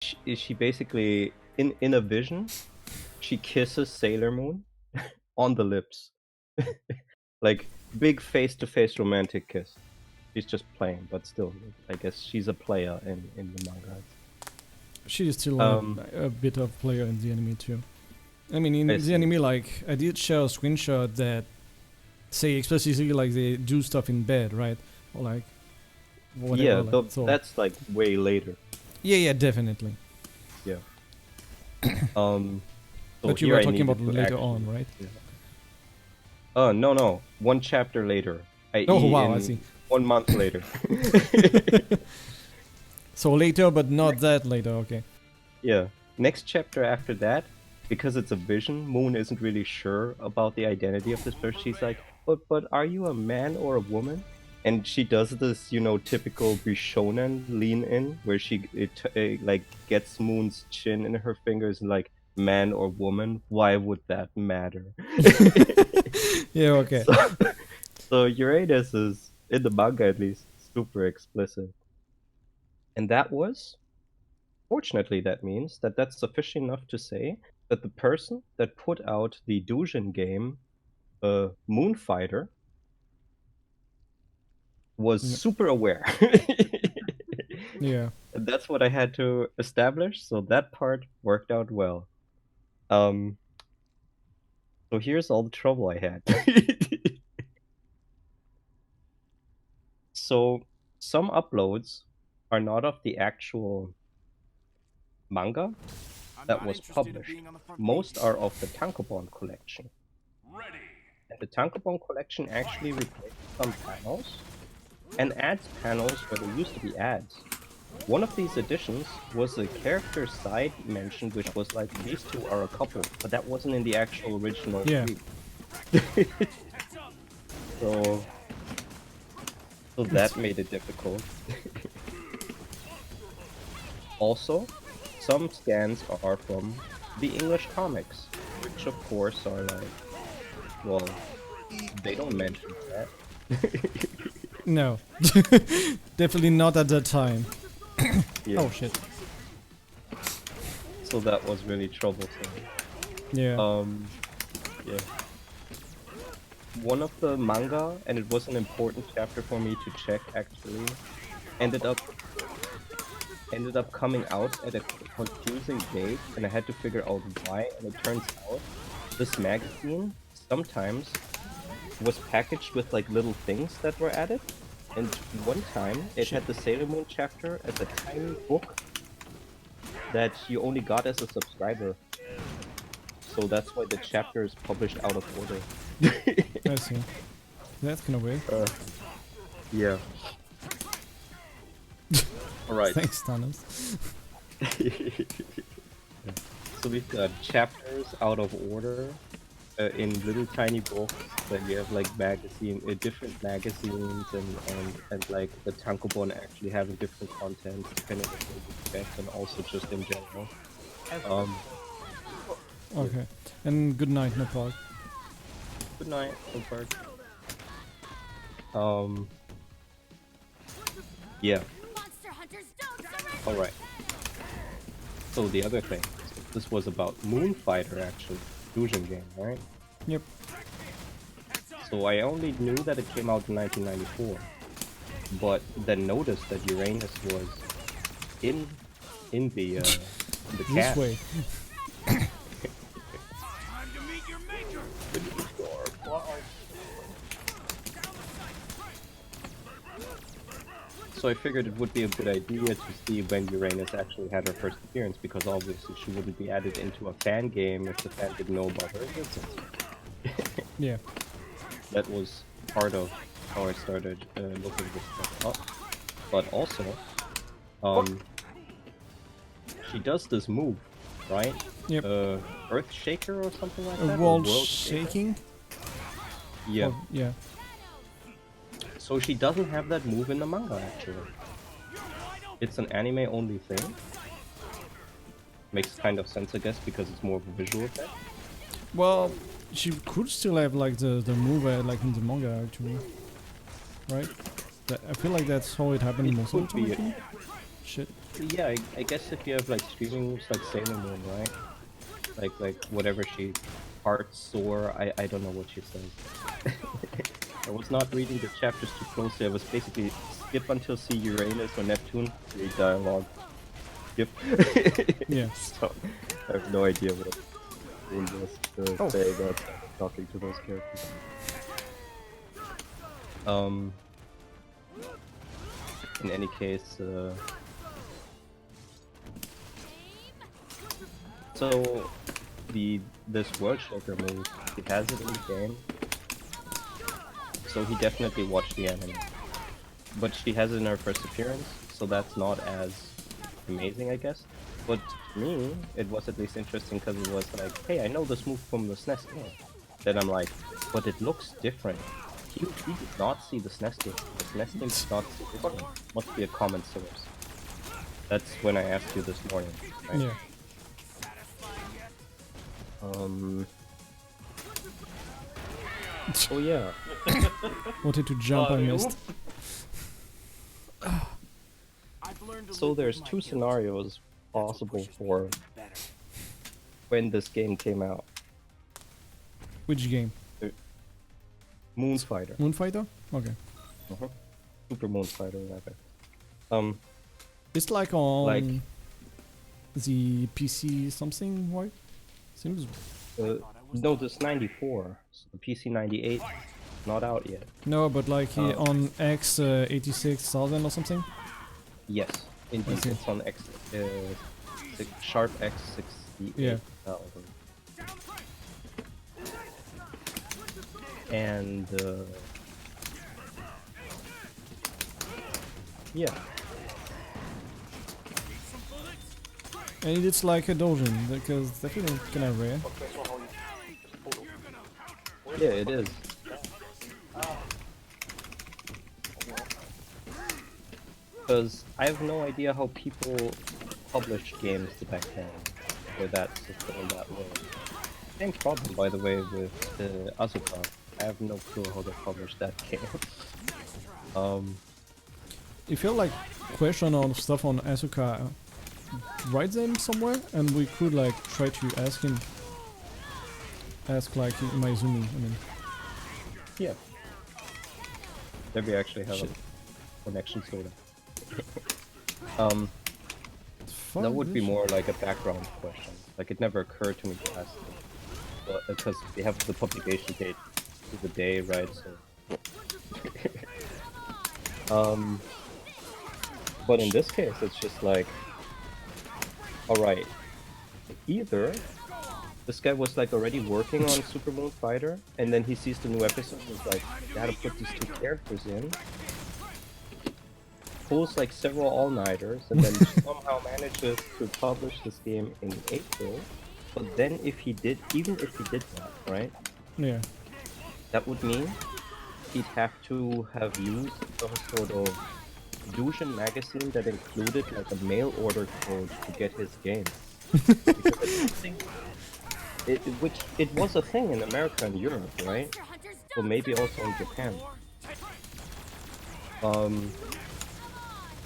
she basically in a vision she kisses Sailor Moon on the lips, like big face-to-face romantic kiss. She's just playing, but still, I guess she's a player in the manga. She is still a bit of player in the anime too. I mean, in I the see. anime, like, I did share a screenshot that say explicitly like they do stuff in bed, right? Or like whatever. Yeah, Like, so that's like way later. yeah, definitely. Yeah. So But you here were I talking needed about to later actually, on, right? yeah. No, 1 chapter later, Oh i.e. wow, I in see. 1 month later. So later, but not that later. Okay. Yeah. Next chapter after that, because it's a vision, Moon isn't really sure about the identity of this person. She's like, but are you a man or a woman? And she does this, typical Bishonen lean in, where it like gets Moon's chin in her fingers and like, man or woman? Why would that matter? Yeah. Okay. So Uranus is, in the manga at least, super explicit. And that was, fortunately, that means that that's sufficient enough to say that the person that put out the Dujin game, Moonfighter, was super aware. Yeah. And that's what I had to establish, so that part worked out well. So here's all the trouble I had. So some uploads are not of the actual manga that was published. Most are of the Tankobon collection. And the Tankobon collection actually replaced some panels and adds panels where there used to be ads. One of these additions was a character side mention, which was like, these two are a couple, but that wasn't in the actual original. Yeah. So that made it difficult. Also, some scans are from the English comics, which of course are like, well, they don't mention that. No. Definitely not at that time. Yeah. Oh shit. So that was really troublesome. Yeah. Yeah. One of the manga, and it was an important chapter for me to check actually, ended up coming out at a confusing date, and I had to figure out why, and it turns out this magazine sometimes was packaged with like little things that were added, and one time it had the Sailor Moon chapter as a tiny book that you only got as a subscriber. So that's why the chapter is published out of order. I see. That's kind of weird. Yeah. Alright. Thanks, Thanos. So we've got chapters out of order in little tiny books. Then you have like different magazines, and like the Tankobon actually having different content depending on what you expect, and also just in general. Okay. And good night, Nepal. Good night, Lopard. Yeah. Alright. So the other thing, this was about Moonfighter actually, fusion game, right? Yep. So I only knew that it came out in 1994, but then noticed that Uranus was in the cast. This way. So I figured it would be a good idea to see when Uranus actually had her first appearance, because obviously she wouldn't be added into a fan game if the fan didn't know about her existence. Yeah. That was part of how I started looking this stuff up. But also, she does this move, right? Yep. Earth Shaker or something like that? World shaking? Yeah. Oh, yeah. So she doesn't have that move in the manga, actually. It's an anime-only thing. Makes kind of sense, I guess, because it's more of a visual effect. Well, she could still have like the move like in the manga, actually. Right? I feel like that's how it happened most of the time. Shit. Yeah, I guess if you have like streaming moves like Sailor Moon, right? Like whatever she heart soar, I don't know what she says. I was not reading the chapters too closely. I was basically skip until see Uranus or Neptune, read dialogue, skip. Yeah. So I have no idea what Moon was saying outside of talking to those characters. In any case, so this World Shaker move, he has it in the game, so he definitely watched the anime. But she has it in her first appearance, so that's not as amazing, I guess. But to me, it was at least interesting because it was like, hey, I know this move from the SNES game. Then I'm like, but it looks different. He did not see the SNES game. The SNES game did not see this one. Must be a common source. That's when I asked you this morning, right? Yeah. Oh yeah. Wanted to jump, I missed. So there's two scenarios possible for when this game came out. Which game? Moonfighter. Moonfighter? Okay. Super Moonfighter, rather. It's like on the PC something, right? Seems. No, this 94. So the PC 98, not out yet. No, but like on X 86,000 or something. Yes, indeed, it's on X, Sharp X 68,000. Yeah. And yeah. And it's like a doujin because that feeling kind of rare. Yeah, it is. Because I have no idea how people published games back then with that system in that way. Same problem, by the way, with Asuka. I have no clue how they published that game. If you have like question on stuff on Asuka, write them somewhere, and we could like try to ask him. Ask like Maizumi. I mean. Yeah. Maybe I actually have a connection to that. That would be more like a background question. Like it never occurred to me to ask them. But because we have the publication date to the day, right? So but in this case it's just like, alright, either this guy was like already working on Super Moon Fighter and then he sees the new episode and is like, gotta put these two characters in, pulls like several all-nighters and then somehow manages to publish this game in April. But then if he did, even if he did that, right? Yeah. That would mean he'd have to have used some sort of Fusion magazine that included like a mail order code to get his game. Which it was a thing in America and Europe, right? So maybe also in Japan.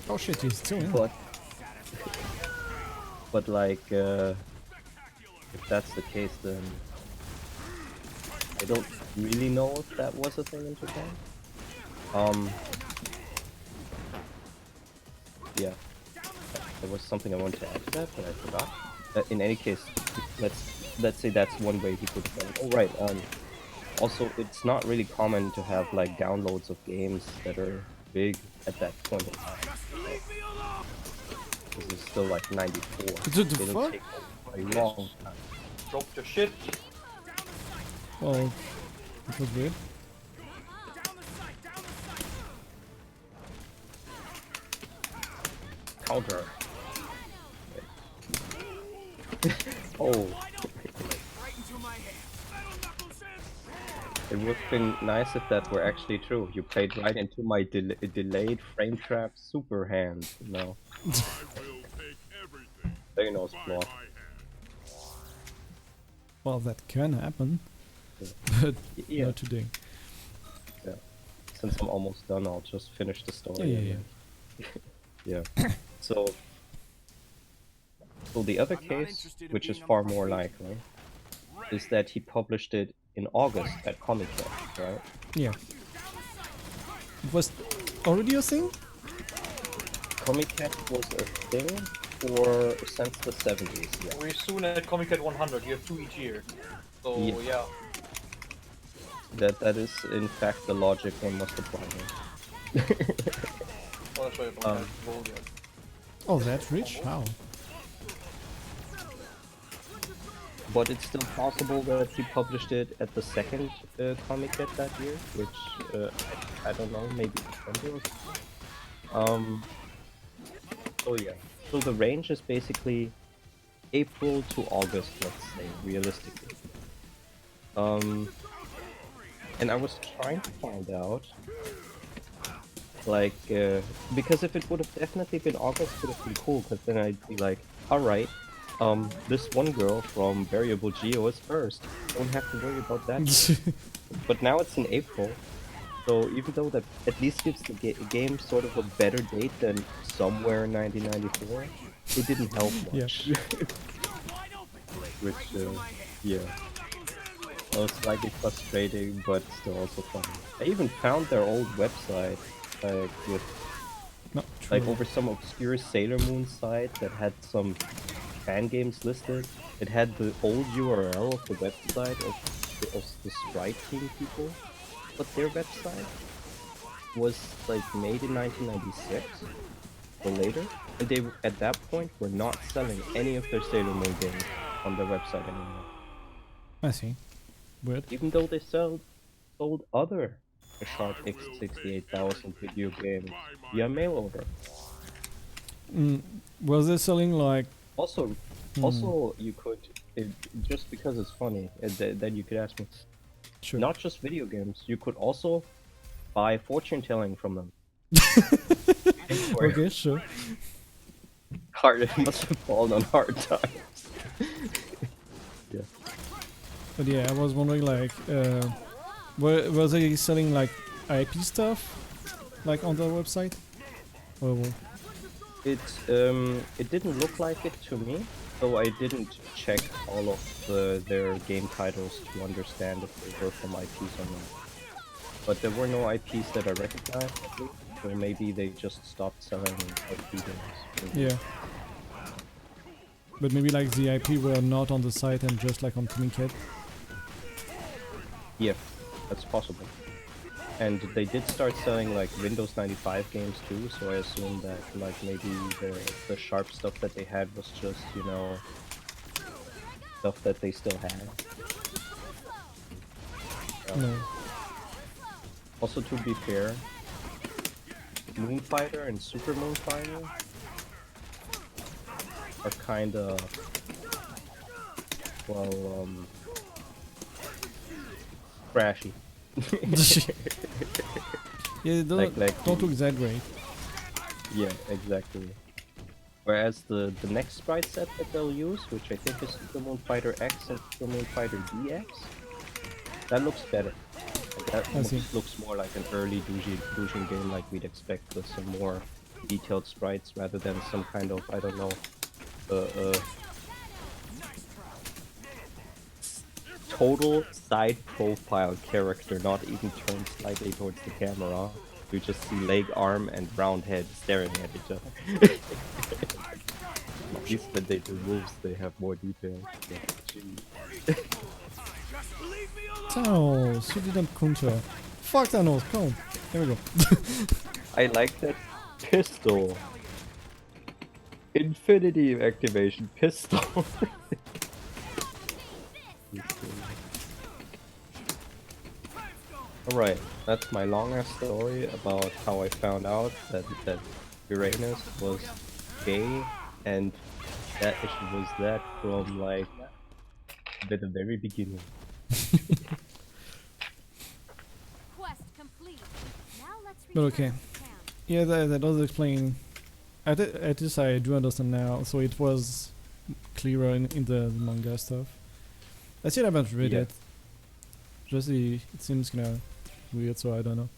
Oh shit, he's still in. But like, if that's the case, then I don't really know if that was a thing in Japan. Yeah, there was something I wanted to add to that, but I forgot. In any case, let's say that's one way he could say. Oh right. Also, it's not really common to have like downloads of games that are big at that point in time. This is still like 94. It'll take a long time. Drop your shit. Well, it was weird. Counter. Oh. It would have been nice if that were actually true. You played right into my delayed frame trap super hand, you know. Thanos block. Well, that can happen, but not today. Yeah. Since I'm almost done, I'll just finish the story. Yeah. Yeah. So, So the other case, which is far more likely, is that he published it in August at Comic-Con, right? Yeah. It was already a thing? Comic-Con was a thing for since the 70s, yeah. We're soon at Comic-Con 100. You have 2 each year. So yeah. That is in fact the logic one must apply here. Oh, that's why I don't have gold yet. Oh, that's rich? How? But it's still possible that he published it at the second Comic-Con that year, which I don't know, maybe December or something. So yeah, so the range is basically April to August, let's say, realistically. And I was trying to find out, like, because if it would have definitely been August, it would have been cool, because then I'd be like, alright, this one girl from Variable Geo is first, don't have to worry about that. But now it's in April, so even though that at least gives the game sort of a better date than somewhere in 1994, it didn't help much. Yeah. Which, yeah. Was slightly frustrating, but still also fun. I even found their old website, like with, like over some obscure Sailor Moon site that had some fan games listed. It had the old URL of the website of the Sprite Team people, but their website was like made in 1996 or later, and they at that point were not selling any of their Sailor Moon games on their website anymore. I see. Weird. Even though they sold other Sharp X68000 video games via mail order. Was they selling like... Also, you could, just because it's funny, then you could ask me, Sure. not just video games, you could also buy fortune telling from them. Okay, sure. It must have fallen on hard times. Yeah. But yeah, I was wondering like, were they selling like IP stuff, like on their website? Or It didn't look like it to me, though I didn't check all of their game titles to understand if they were from IPs or not. But there were no IPs that I recognized, so maybe they just stopped selling IP games. yeah. But maybe like the IP were not on the site and just like on Comic-Con. Yeah, that's possible. And they did start selling like Windows 95 games too, so I assume that like maybe the Sharp stuff that they had was just, you know, stuff that they still had. No. Also, to be fair, Moonfighter and Super Moonfighter are kinda, well, trashy. Yeah, don't look that great. Yeah, exactly. Whereas the next sprite set that they'll use, which I think is Super Moonfighter X and Super Moonfighter DX, that looks better. That looks more like an early Doujin game like we'd expect, with some more detailed sprites rather than some kind of, I don't know, total side profile character, not even turned slightly towards the camera. You just see leg, arm, and round head staring at each other. At least when they do moves, they have more detail. Yeah. Thanos, you didn't counter. Fuck Thanos, come on. There we go. I like that pistol. Infinity activation pistol. Alright, that's my long-ass story about how I found out that Uranus was gay, and that it was that from like at the very beginning. But okay. Yeah, that does explain. At least I do understand now, so it was clearer in the manga stuff. I still haven't read it. Just it seems kinda weird, so I don't know.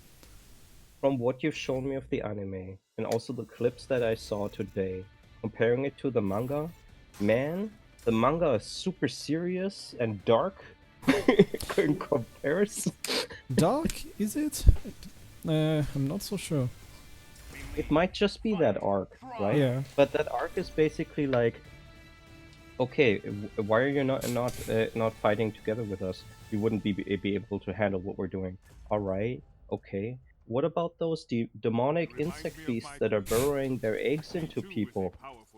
From what you've shown me of the anime, and also the clips that I saw today, comparing it to the manga, man, the manga is super serious and dark in comparison. Dark, is it? I'm not so sure. It might just be that arc, right? Yeah. But that arc is basically like, okay, why are you not fighting together with us? You wouldn't be able to handle what we're doing. All right, okay. What about those demonic insect beasts that are burrowing their eggs into people?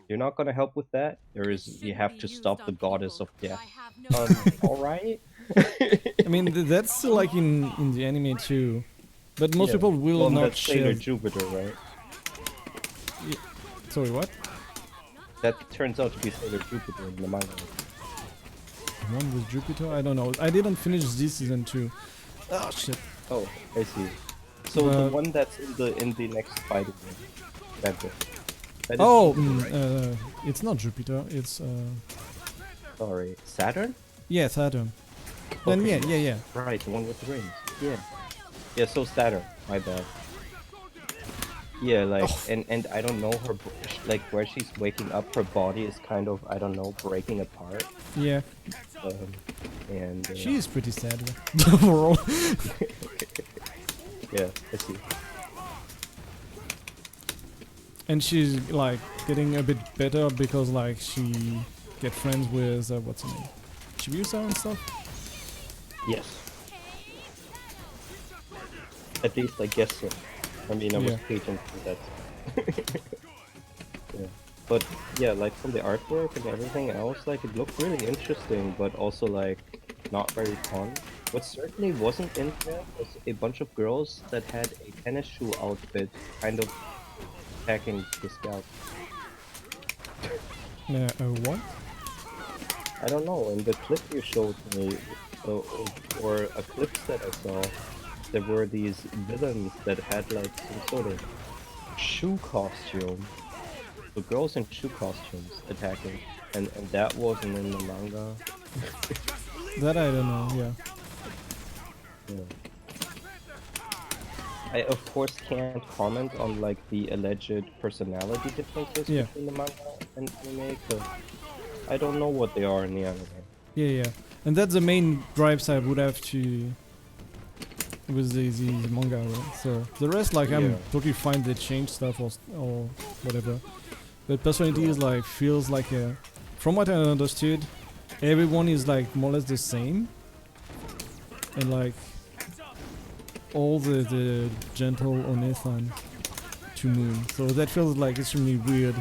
You're not gonna help with that. You have to stop the goddess of death. All right. I mean, that's still like in the anime too, but most Yeah. people will Well, not that's Sailor share. Jupiter, right? Sorry, what? That turns out to be Sailor Jupiter in the manga. One with Jupiter? I don't know. I didn't finish this season too. Oh shit. Oh, I see. So the one that's in the next fighting game. That bit. That is Oh, Jupiter, right? it's not Jupiter. It's Sorry, Saturn? yeah, Saturn. Then Okay. yeah. Right, the one with the rings. Yeah. Yeah, so Saturn. My bad. Yeah, like, and I don't know, like, where she's waking up, her body is kind of, I don't know, breaking apart. Yeah. And She is pretty sad overall. yeah, I see. And she's like getting a bit better because like she get friends with what's her name, Chibiusa and stuff. Yes. At least I guess so. I mean, I was patient for that. Yeah. But yeah, like from the artwork and everything else, like it looked really interesting, but also like not very fun. What certainly wasn't in there was a bunch of girls that had a tennis shoe outfit, kind of attacking the scout. What? I don't know, in the clip you showed me, or a clip that I saw, there were these villains that had like some sort of shoe costume. The girls in shoe costumes attacking, and that wasn't in the manga. That I don't know. Yeah. I of course can't comment on like the alleged personality differences between the manga and anime, because I don't know what they are in the anime. Yeah. And that's the main gripes I would have to with the manga, right? So the rest, like, I'm totally fine. They change stuff or whatever. But personality is like feels like from what I understood, everyone is like more or less the same, and like all the gentle Onethan to Moon. So that feels like extremely weird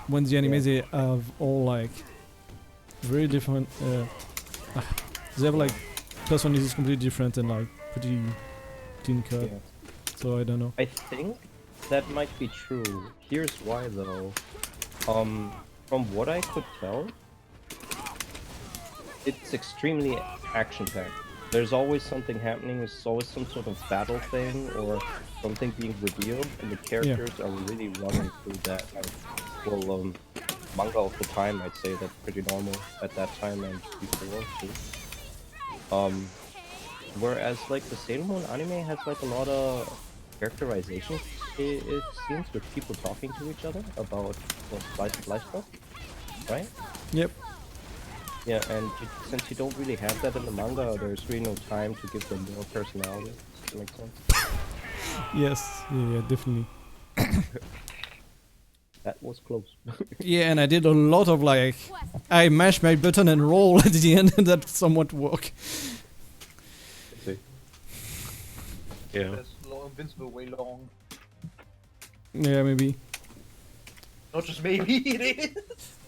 when the anime they have all like very different. They have like personalities completely different and like pretty clean cut. Yeah. So I don't know. I think that might be true. Here's why though. From what I could tell, it's extremely action-packed. There's always something happening, there's always some sort of battle thing or something being revealed, and the characters are really running through that. Well, manga of the time, I'd say that's pretty normal at that time and before too. Whereas like the Sailor Moon anime has like a lot of characterization, it seems, with people talking to each other about slice of life stuff, right? Yep. Yeah, and since you don't really have that in the manga, there's really no time to give them more personality. Does that make sense? Yes. Yeah, definitely. That was close. Yeah, and I did a lot of like, I mashed my button and roll at the end, and that somewhat worked. Yeah. That's invincible way long. Yeah, maybe. Not just maybe, it is.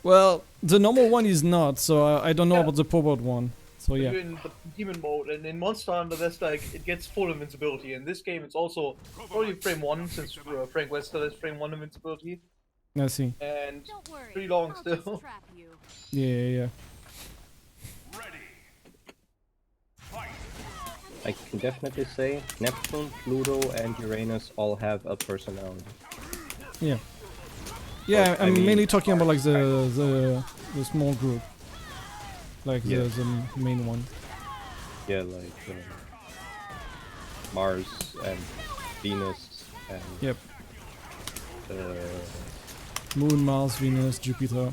Well, the normal one is not, so I don't know about the powered one. So yeah. You're in the demon mode, and in Monster Hunter, that's like, it gets full invincibility. In this game, it's also probably frame 1, since Frank Wester has frame 1 invincibility. I see. And pretty long still. Yeah. I can definitely say Neptune, Pluto, and Uranus all have a personality. Yeah. Yeah, But, I I'm mean, mainly talking about like the small group, like the main one. Yeah, like Mars and Venus and Yep. Moon, Mars, Venus, Jupiter.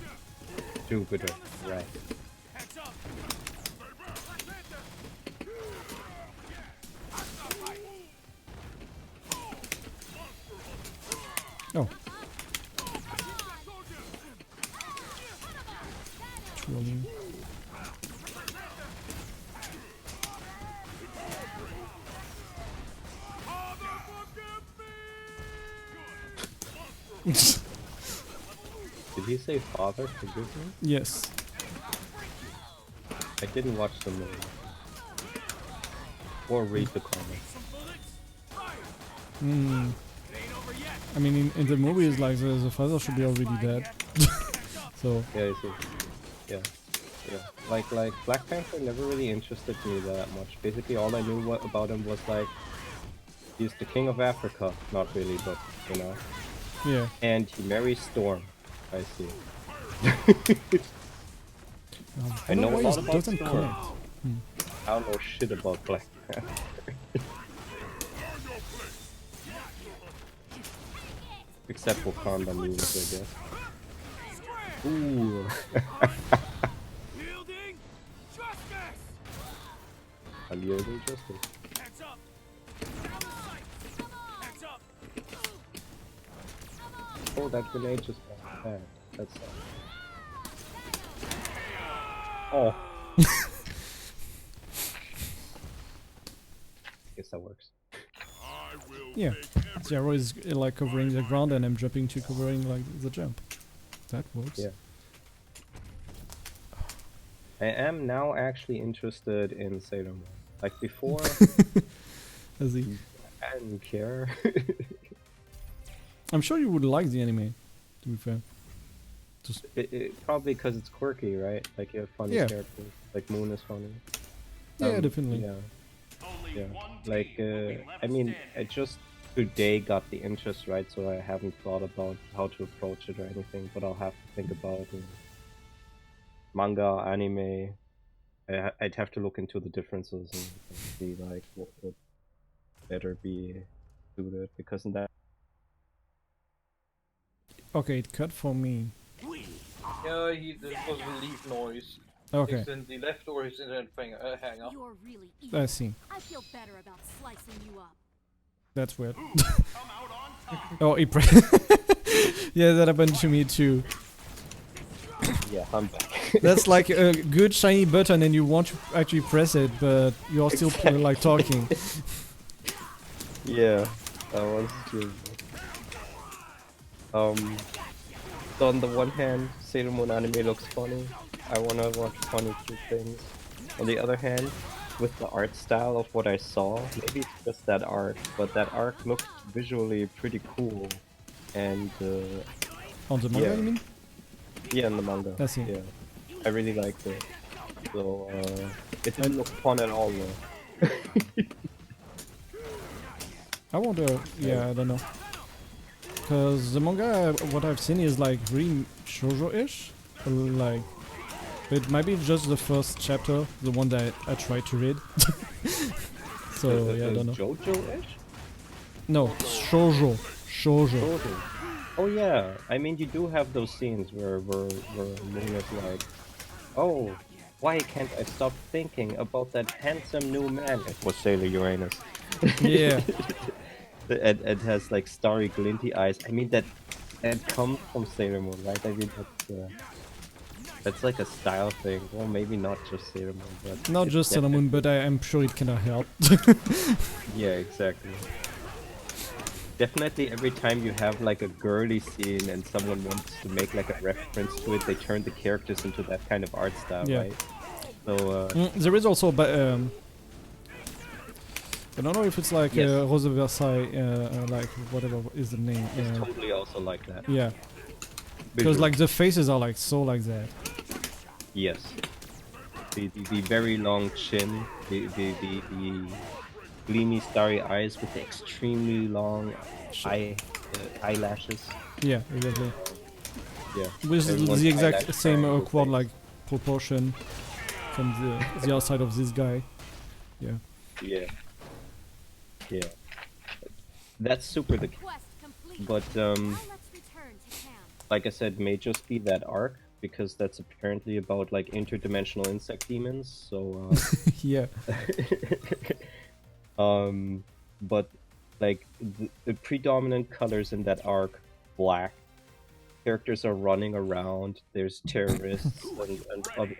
Jupiter, right. Oh. Twirling. Did he say father forgive me? Yes. I didn't watch the movie. Or read the comics. Hmm. I mean, in the movies, like the father should be already dead. So. Yeah, you see. Yeah. Yeah. Like Black Panther never really interested me that much. Basically, all I knew about him was like he's the king of Africa. Not really, but you know. Yeah. And he marries Storm. I see. I know a lot about doesn't Storm. connect. I don't know shit about Black Panther. Except for Wakanda memes, I guess. Ooh. I'm yielding justice. Oh, that grenade just got bad. That's oh. Guess that works. Yeah. Zero is like covering the ground and I'm jumping to covering like the jump. That works. Yeah. I am now actually interested in Sailor Moon. Like before, As he. I didn't care. I'm sure you would like the anime, to be fair. Just Probably because it's quirky, right? Like you have funny characters. Like Moon is funny. yeah, definitely. Yeah. Yeah. Like, I mean, I just today got the interest, right? So I haven't thought about how to approach it or anything, but I'll have to think about it. Manga, anime. I'd have to look into the differences and see like what would better be suited because in that. Okay, it cut for me. Yeah, there was a leaf noise. Okay. He's in the left or he's in the hang up. You're really evil. I see. I feel better about slicing you up. That's weird. Oh, it yeah, that happened to me too. Yeah, I'm back. That's like a good shiny button and you want to actually press it, but you're still like talking. Yeah, that was true. So on the one hand, Sailor Moon anime looks funny. I wanna watch funny cute things. On the other hand, with the art style of what I saw, maybe it's just that art, but that art looked visually pretty cool. And On the manga, yeah. you mean? Yeah, in the manga. I see. Yeah, I really liked it. So it didn't look fun at all though. I wonder, yeah, I don't know. Because the manga, what I've seen is like really shoujo-ish. Like, it might be just the first chapter, the one that I tried to read. So, yeah, I don't know. JoJo-ish? No, shoujo. Shoujo. JoJo. Oh yeah, I mean you do have those scenes where Moon is like, oh, why can't I stop thinking about that handsome new man? It was Sailor Uranus. Yeah. It has like starry glinty eyes. I mean that comes from Sailor Moon, right? I mean that's like a style thing. Well, maybe not just Sailor Moon, but Not just Sailor Moon, but I'm sure it cannot help. yeah, exactly. Definitely every time you have like a girly scene and someone wants to make like a reference to it, they turn the characters into that kind of art style, Yeah. right? So There is also, but I don't know if it's like Yes. Rose of Versailles, like whatever is the name. it's totally also like that. Yeah, because Visually. like the faces are like so like that. Yes. The very long chin, the gleamy starry eyes with the extremely long eyelashes. Yeah, exactly. Yeah. With Everyone's the exact eyelash same triangle quad face. like proportion from the outside of this guy. Yeah. Yeah. Yeah. That's super the Quest complete. but Now let's return to camp. like I said, may just be that arc, because that's apparently about like interdimensional insect demons. So Yeah. but like the predominant colors in that arc, black. Characters are running around. There's terrorists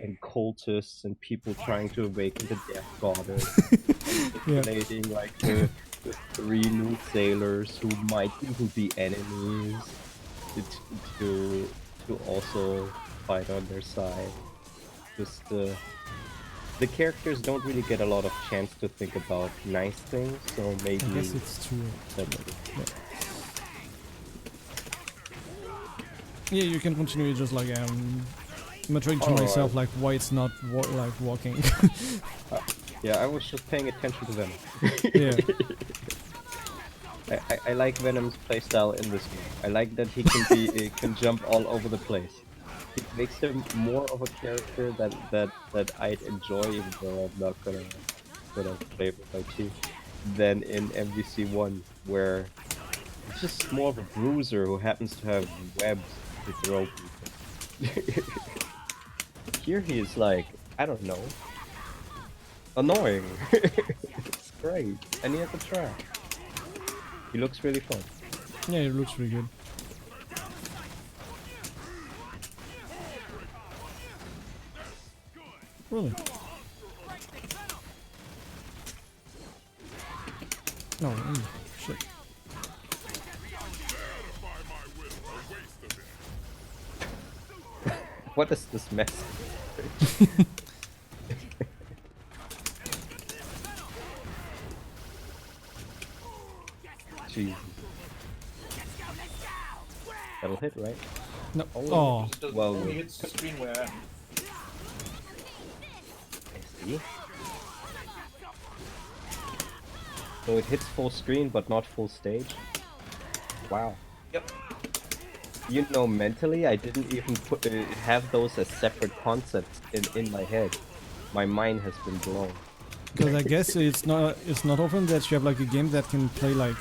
and cultists and people trying to awaken the Death Goddess. Yeah. Manipulating like the 3 new sailors who might even be enemies to also fight on their side. Just the characters don't really get a lot of chance to think about nice things, so maybe I guess it's true. Yeah, you can continue just like muttering to myself like why it's not like walking. Yeah, I was just paying attention to Venom. Yeah. I like Venom's playstyle in this game. I like that he can jump all over the place. It makes him more of a character that I'd enjoy, even though I'm not gonna play with my team, than in MVC1, where it's just more of a bruiser who happens to have webs to throw people. Here he is like, I don't know, annoying. It's great, and he has a track. He looks really fun. Yeah, it looks really good. Really? No, shit. What is this mess? Jesus. That'll hit, right? No. Oh. It does Well, only hits the screen where I am. I see. So it hits full screen, but not full stage? Wow. Yep. You know, mentally, I didn't even have those as separate concepts in my head. My mind has been blown. Because I guess it's not often that you have like a game that can play like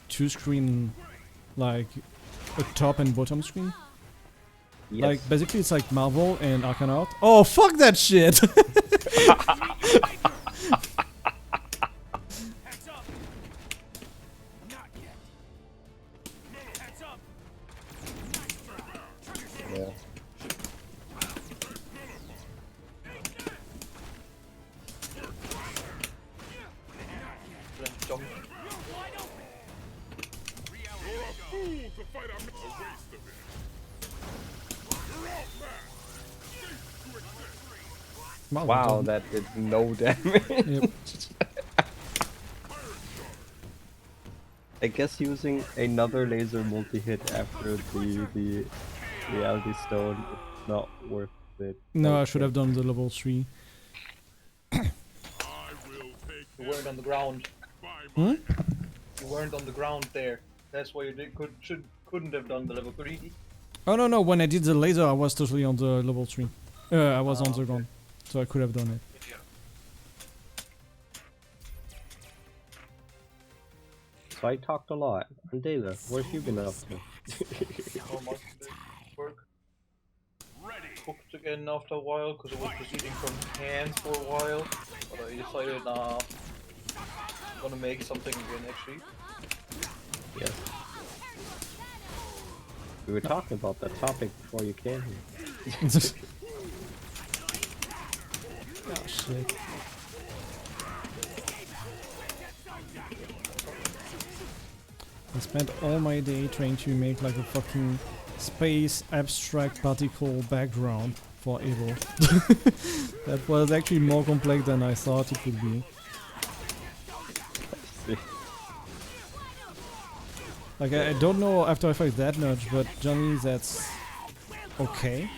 2 screen, like a top and bottom screen. Yes. Like basically it's like Marvel and Arcanaut. Oh fuck that shit! Yeah. Jump. Marvel Wow, doesn't- that did no damage. Yep. I guess using another laser multi-hit after the reality stone is not worth it. No, I Okay. should have done the level 3. You weren't on the ground. Hmm? You weren't on the ground there. That's why you couldn't have done the level 3. Oh no, when I did the laser I was totally on the level 3. I was on the ground. So I could have done it. So I talked a lot. 4ndele, what have you been up to? How much did it work? Cooked again after a while because I was just eating from cans for a while. But I decided, I'm gonna make something again actually. Yes. We were talking about that topic before you came here. Oh shit. I spent all my day trying to make like a fucking space abstract particle background for Evo. That was actually more complex than I thought it would be. Like I don't know After Effects that much, but generally that's okay.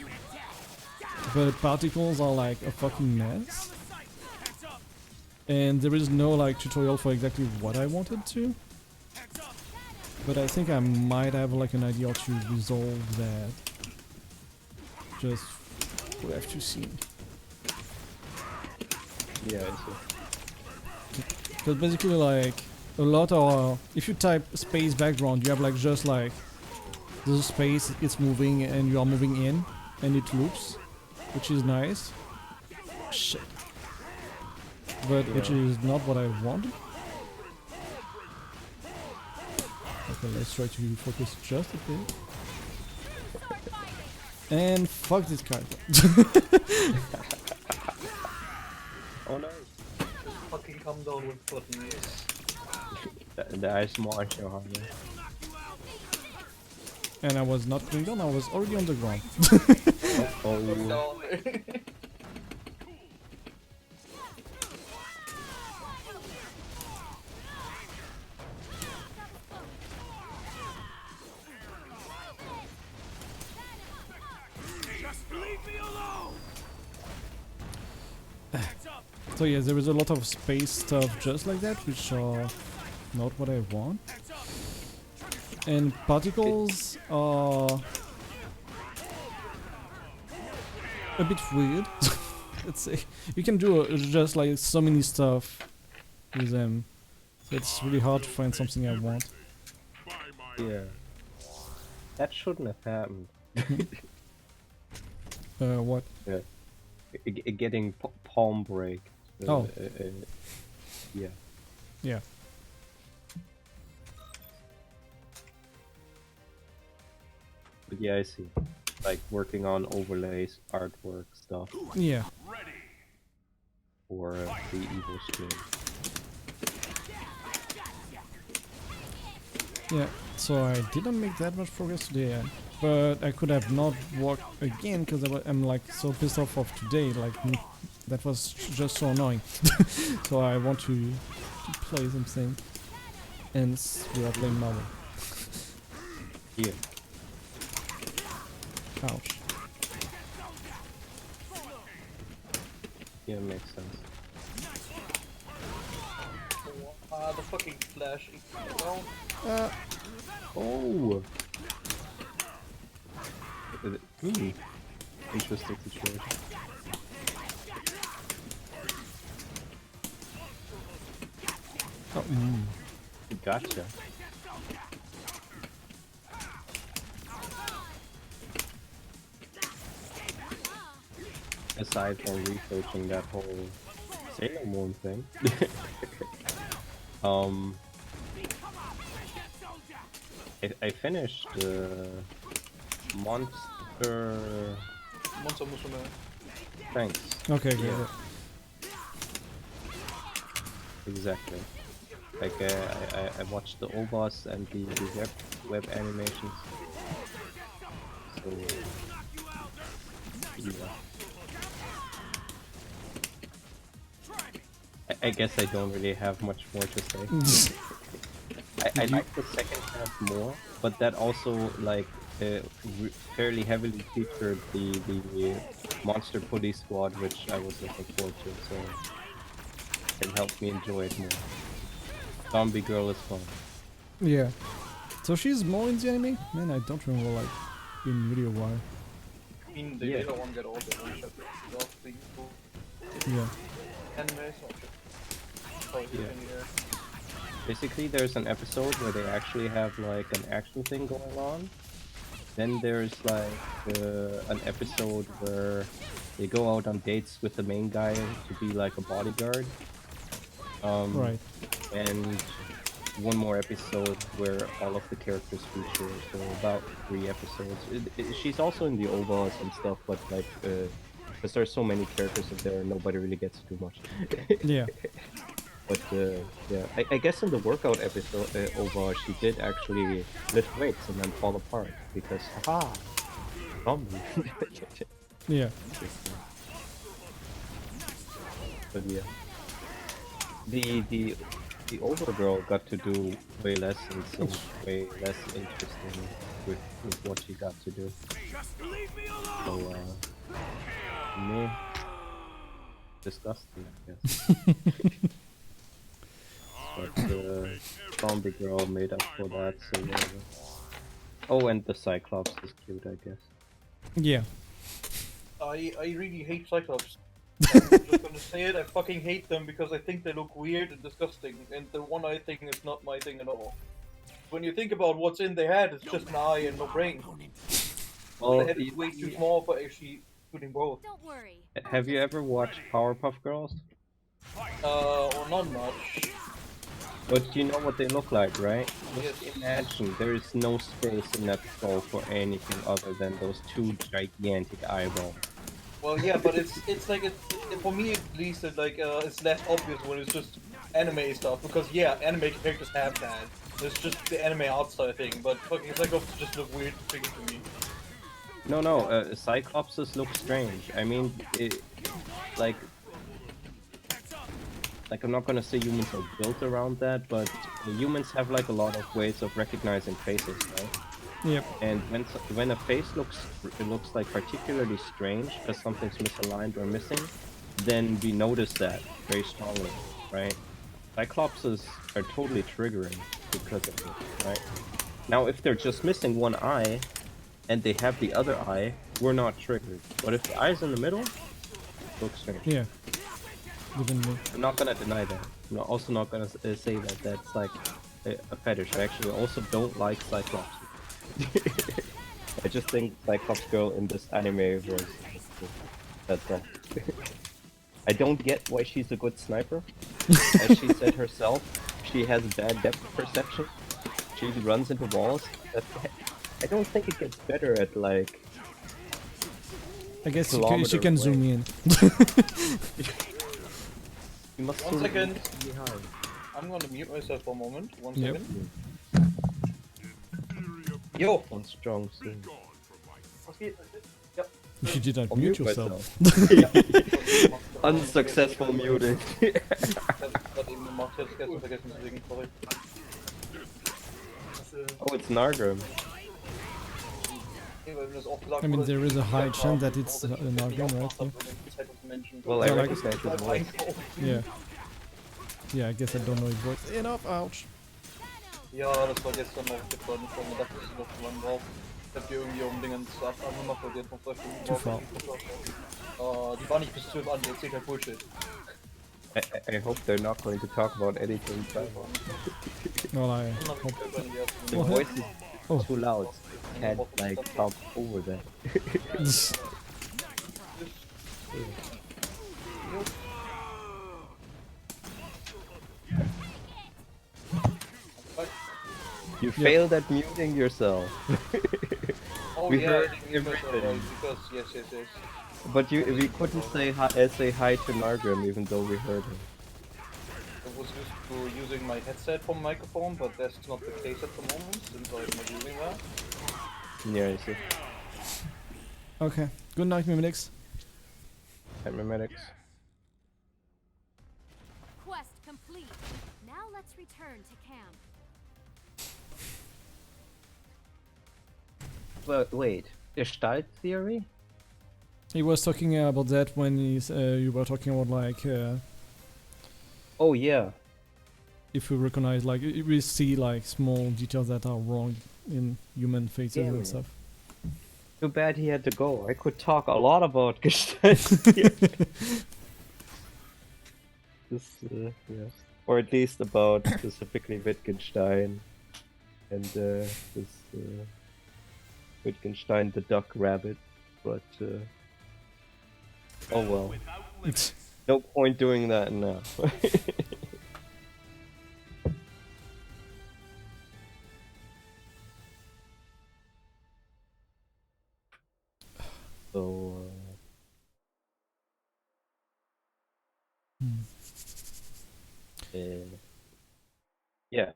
But particles are like a fucking mess. And there is no like tutorial for exactly what I wanted to. But I think I might have like an idea to resolve that. Just we have to see. Yeah, I see. Because basically like a lot of if you type space background you have like just like the space it's moving and you are moving in. and it loops, which is nice. Shit. But which is not what I wanted. Okay, let's try to focus just a bit. And fuck this character. Oh no. Just fucking come down with buttons. There is more show harder. And I was not going down, I was already on the ground. Oh, Down. So yeah, there is a lot of space stuff just like that, which are not what I want. And particles are a bit weird. Let's say you can do just like so many stuff with them, so it's really hard to find something I want. yeah. That shouldn't have happened. What? Yeah. Getting palm break. Oh. Yeah. Yeah. But yeah, I see. Like working on overlays, artwork stuff Yeah. for the evil stream. Yeah. So I didn't make that much progress today, but I could have not walked again because I'm like so pissed off of today. Like that was just so annoying. So I want to play something, and we are playing Marvel. Yeah. Ouch. Yeah, makes sense. The fucking flash. Oh! Interesting situation. Oh, Gotcha. Aside from researching that whole Sailor Moon thing, I finished Monster. Monster Musume. Thanks. Okay, good. Yeah. Exactly. Like I watched the OVAs and the web animations. So yeah. I guess I don't really have much more to say. I like the second half more, but that also like fairly heavily featured the Monster Police Squad, which I was looking forward to, so it helped me enjoy it more. Zombie Girl is fun. Yeah. So she's more in the anime? Man, I don't remember like in really a while. I mean, they Yeah. don't want to get all the old chapters off the Yeah. anime, so Yeah. Basically, there's an episode where they actually have like an action thing going on. Then there's like an episode where they go out on dates with the main guy to be like a bodyguard. Right. And one more episode where all of the characters feature, so about 3 episodes. She's also in the OVAs and stuff, but like, because there's so many characters in there, nobody really gets to do much. Yeah. But yeah, I guess in the workout episode, OVA, she did actually lift weights and then fall apart, because haha, zombie. Yeah. But yeah. The older girl got to do way less and seemed way less interesting with what she got to do. So me, disgusting, I guess. But zombie girl made up for that, so whatever. Oh, and the Cyclops is cute, I guess. Yeah. I really hate Cyclops. I'm just gonna say it, I fucking hate them because I think they look weird and disgusting, and the one eye thing is not my thing at all. When you think about what's in their head, it's just an eye and no brain. Well, the head is way too small for actually shooting both. Don't worry. have you ever watched Powerpuff Girls? Or not much. But you know what they look like, right? Just Yes. imagine there is no space in that skull for anything other than those two gigantic eyeballs. Well, yeah, but it's like for me at least it's less obvious when it's just anime stuff because yeah, anime characters have that. It's just the anime art style thing, but fucking Cyclops just look weird figure to me. No, Cyclopses look strange. I mean, like I'm not gonna say humans are built around that, but humans have like a lot of ways of recognizing faces, right? Yep. And when a face looks like particularly strange because something's misaligned or missing, then we notice that very strongly, right? Cyclopses are totally triggering because of this, right? Now, if they're just missing one eye and they have the other eye, we're not triggered. But if the eye's in the middle, looks strange. Yeah. Definitely. I'm not gonna deny that. I'm also not gonna say that that's like a fetish. I actually also don't like Cyclops. I just think Cyclops girl in this anime was that's all. I don't get why she's a good sniper. As she said herself, she has bad depth perception. She runs into walls. I don't think it gets better at like. I guess she can zoom in. You must 1 second. behind. I'm gonna mute myself for a moment. 1 Yep. second. Yo! One strong scene. Yep. You did not I'll mute mute yourself. Unsuccessful muting. Ich hab grad eben gemacht, ich hab's gestern vergessen, deswegen sorry. Oh, it's Nargrim. I mean, there is a high chance that it's an Argon, right? So, Well, I Yeah, like- recognize his voice. yeah. Yeah, I guess I don't know his voice. Enough, ouch. Ja, das war gestern noch gefallen. Ich hab mir gedacht, dass ich noch zu lang brauche. Ich hab die irgendwie um Dingen zu gemacht, weil die hat noch 2 Stunden Too far. Die war nicht bis 12 an, die erzählt halt Bullshit. I hope they're not going to talk about anything. Well, I Und dann hope. irgendwann die ersten The Minuten. voice is Oh. too loud. Can't like talk over that. You failed at muting yourself. Oh We yeah, heard I think because, everything. because yes. But we couldn't say hi to Nargrim even though we heard him. I was used to using my headset for microphone, but that's not the case at the moment, since I'm not using that. Yeah, I see. Okay. Good night, Mimetics. Mimetics. Quest complete. Now let's return to camp. But wait, Gestalt theory? He was talking about that when you were talking about like Oh yeah. if we recognize like we see like small details that are wrong in human faces Yeah. and stuff. Too bad he had to go. I could talk a lot about Gestalt theory. Yes. Or at least about specifically Wittgenstein and this Wittgenstein the duck rabbit, but oh well. No point doing that now. So yeah,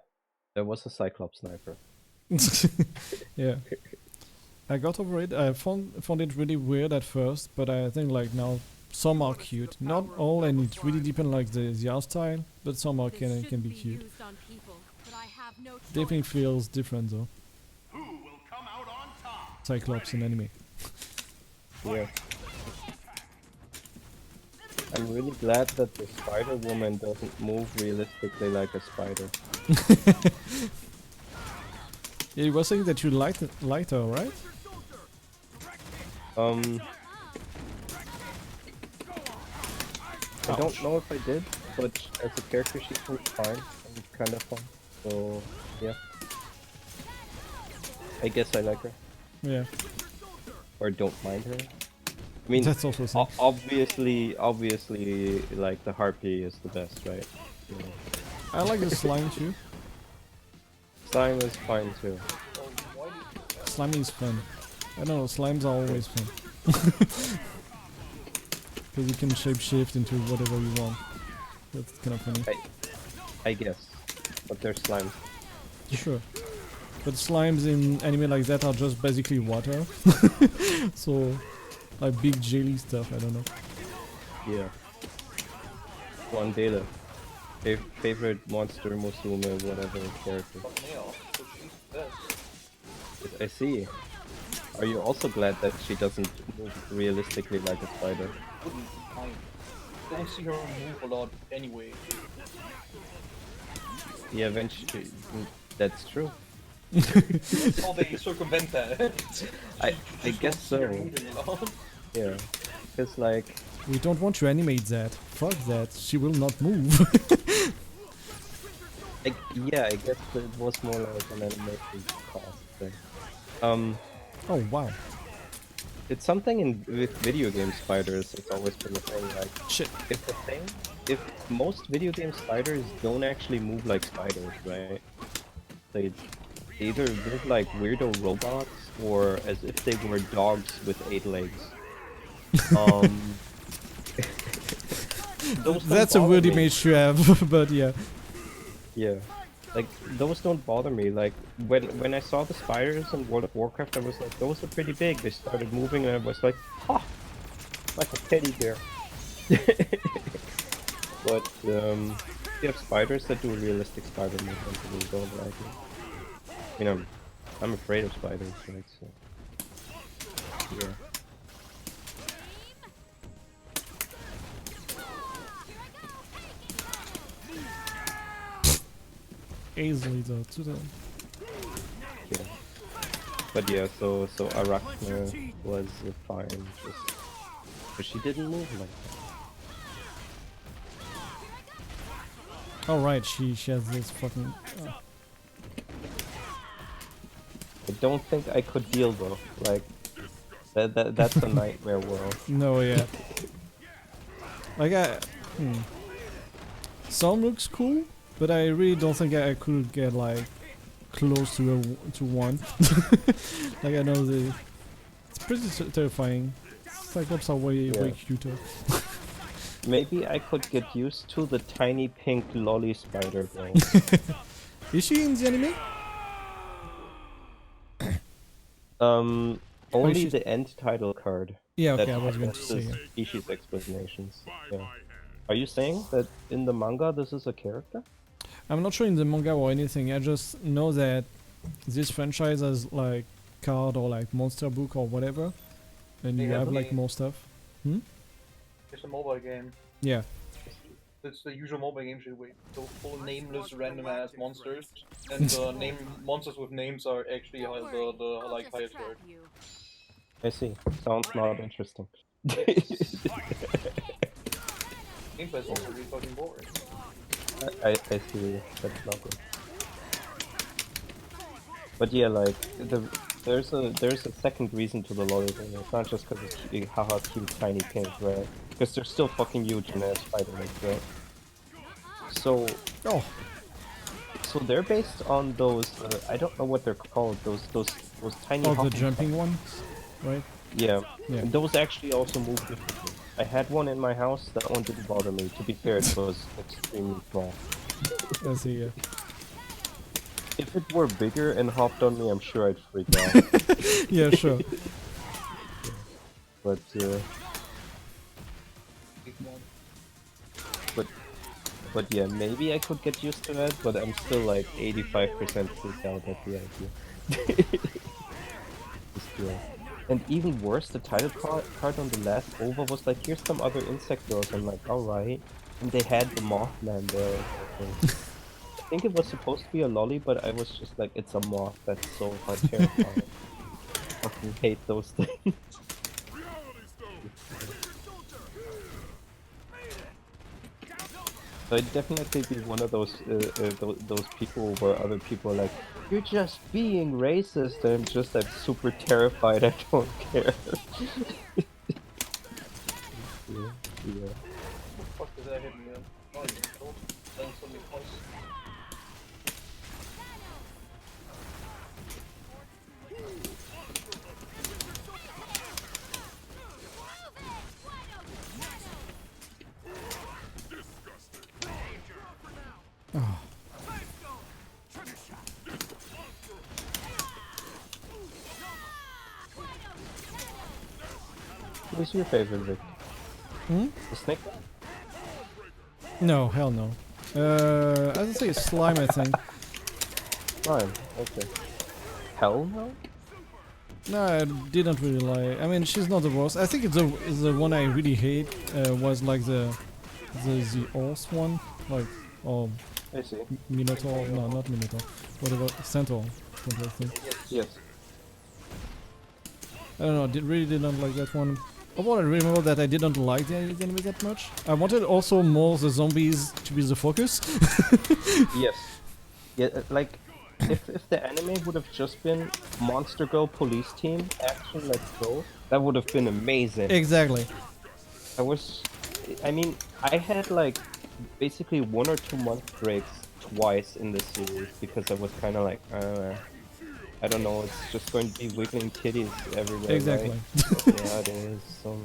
there was a Cyclops sniper. Yeah. I got over it. I found it really weird at first, but I think like now some are cute. Not all, and it really depends like the art style, but some are This can shouldn't be be cute. used on people, but I have no choice. Definitely feels different though. Who will come out on top? Cyclops in anime. Yeah. I'm really glad that the Spider Woman doesn't move realistically like a spider. Yeah, you were saying that you liked her, right? I don't know if I did, but as a character she seems fine and kind of fun. So yeah, I guess I like her. Yeah. or don't mind her. I mean, That's also a thing. obviously, like the harpy is the best, right? You know. I like the slime too. Slime is fine too. Slimy is fun. I don't know, slimes are always fun. Because you can shapeshift into whatever you want. That's kind of funny. I guess, but they're slimes. Sure. But slimes in anime like that are just basically water. So, like big jelly stuff, I don't know. Yeah. 4ndele. Favorite monster, Musume, whatever character. I see. Are you also glad that she doesn't move realistically like a spider? Don't see her move a lot anyway. Yeah, eventually. That's true. That's how they circumvent that. I guess so. Yeah. It's like... We don't want to animate that. Fuck that. She will not move. yeah, I guess it was more like an animation cost thing. Oh wow. It's something with video game spiders. It's always been a thing. Like, shit. If most video game spiders don't actually move like spiders, right? They either move like weirdo robots or as if they were dogs with 8 legs. That's a weird image to have, but yeah. Yeah. Like, those don't bother me. Like, when I saw the spiders in World of Warcraft, I was like, those are pretty big. They started moving and I was like, ha! Like a teddy bear. But, you have spiders that do realistic spider movement and you don't like it. I mean, I'm afraid of spiders, right, so... Yeah. Easily though, to them. Yeah. But yeah, so Arachne was fine, just... But she didn't move like that. Oh right, she has this fucking... I don't think I could deal though, like... That's a nightmare world. No, yeah. Like Some looks cool, but I really don't think I could get like close to one. Like I know it's pretty terrifying. Cyclops are way cuter. Maybe I could get used to the tiny pink lolly spider though. Is she in the anime? Only the end title card. Yeah, okay, that I was going to has say. the Yeah. species explanations. Yeah. Are you saying that in the manga this is a character? I'm not sure in the manga or anything. I just know that this franchise has like card or like monster book or whatever, and you have like more stuff. It's a mobile game. Yeah. It's the usual mobile game shit with the full nameless random ass monsters, and the monsters with names are actually the like highest card. I see. Sounds not interesting. Gameplay is also really fucking boring. I see. That's not good. But yeah, like there's a second reason to the lolly thing. It's not just because it's haha cute tiny pink, right? Because they're still fucking huge and they're spider legs, right? So so they're based on those I don't know what they're called. Those tiny. Oh, the jumping ones, right? Yeah. Yeah. And those actually also move differently. I had one in my house. That one didn't bother me. To be fair, it was extremely small. I see. Yeah. If it were bigger and hopped on me, I'm sure I'd freak out. Yeah, sure. But yeah, maybe I could get used to that, but I'm still like 85% freaked out at the idea. And even worse, the title card on the last OVA was like, here's some other insect girls. I'm like, alright. And they had the Mothman there. I think it was supposed to be a lolly, but I was just like, it's a moth. That's so terrifying. I fucking hate those things. So I'd definitely be one of those people where other people are like, "You're just being racist," and I'm super terrified. I don't care. Yeah, yeah. What the fuck did that hit me then? Oh, you don't. Then suddenly twice. Oh. Who's your favorite Vick? Hmm? The snake one? No, hell no. I would say slime, I think. Fine, okay. Hell no? No, I didn't really like. I mean, she's not the worst. I think it's the one I really hate was like the Orse one, like I see. Minotaur. No, not Minotaur. What about Centaur? Centaur thing. Yes. I don't know. Really did not like that one. Overall, I remember that I didn't like the enemy that much. I wanted also more the zombies to be the focus. Yes. Yeah, like if the anime would have just been Monster Girl Police Team Action Let's Go, that would have been amazing. Exactly. I mean, I had like basically 1 or 2 month breaks twice in the series because I was kind of like, I don't know, it's just going to be wiggling titties everywhere. Exactly. Right? Yeah, it is. So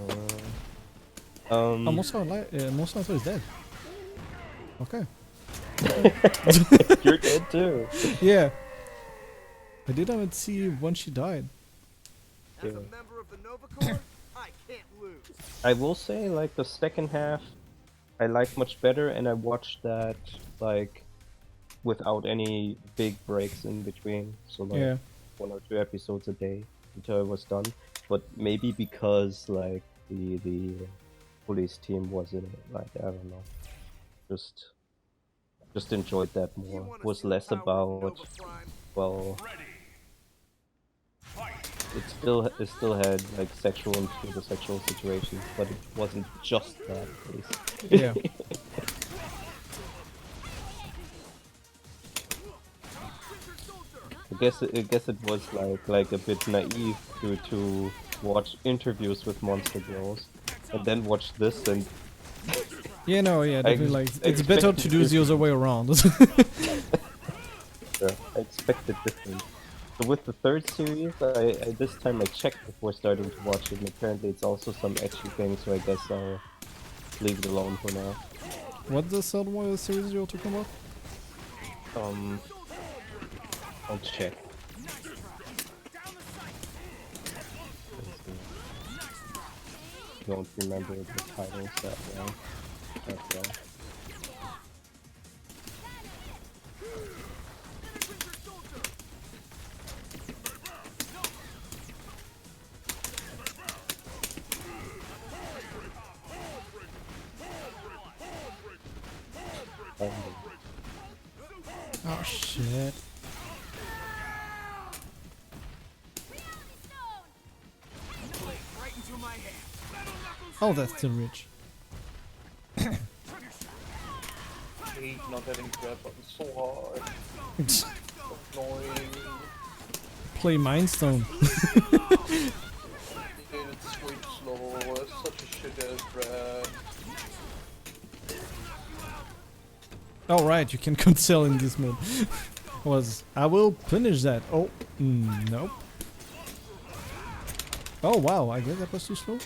Monster is dead. Okay. You're dead too. Yeah. I didn't see when she died. Yeah. As a member of the Nova Corps, I can't lose. I will say, like, the second half I like much better, and I watched that like without any big breaks in between. So like Yeah. 1 or 2 episodes a day until I was done. But maybe because like the police team was in it, like I don't know, just enjoyed that more. Was less about, well, it still had like sexual and pseudo-sexual situations, but it wasn't just that. Basically. Yeah. I guess it was like a bit naive to watch interviews with monster girls and then watch this and Yeah, no, yeah, definitely. Like, I it's better to expected do the other different. way around. Yeah, I expected different. So with the third series, I this time I checked before starting to watch it, and apparently it's also some ecchi thing, so I guess I'll leave it alone for now. What the third one series you're talking about? I'll check. Don't remember the titles that well. That well. Oh shit. Oh, that's still rich. I hate not having the grab button so hard. Annoying. Play Mindstone. It's way too slow. It's such a shit ass grab. Oh right, you can cancel in this mode. I will finish that. Oh, nope. Oh wow, I guess that was too slow.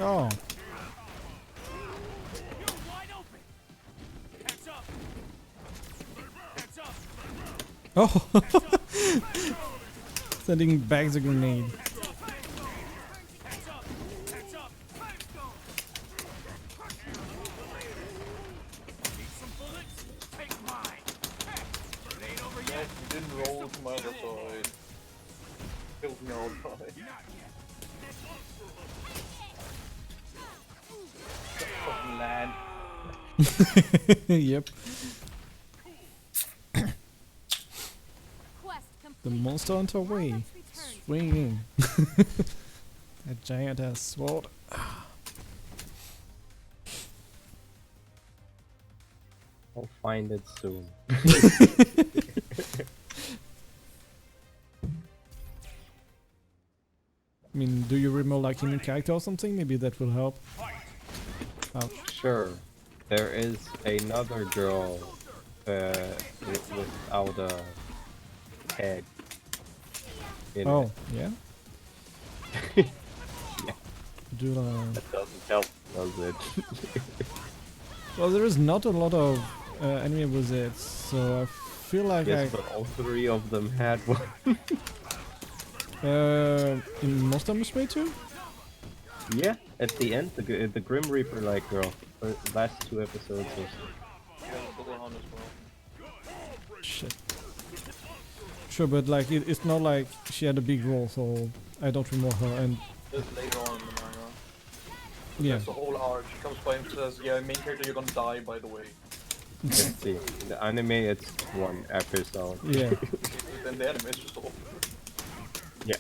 Oh. Oh! Sending bags of grenade. Yeah, you didn't roll to my other side. Killed me outright. Fucking land. Yep. Quest The complete. monster on her Now way. let's return to Swinging. A giant ass sword. I'll find it soon. I mean, do you remember like a new character or something? Maybe that will help. Ouch. Sure. There is another girl without a head. In Oh, yeah? Yeah. Do That doesn't help, does it? well, there is not a lot of anime with it, so I feel like Yes, but all three of them had one. in Monster Mystery too? Yeah, at the end, the Grim Reaper like girl. The last 2 episodes or so. Yeah, Silverhand as well. Shit. Sure, but like it's not like she had a big role, so I don't remember her. And Just later on in the manga. yeah, That's the whole arc. She comes by and says, yeah, main character, you're gonna die, by the way. Let's see. The anime, it's 1 episode. yeah. Then the anime is just over. Yeah.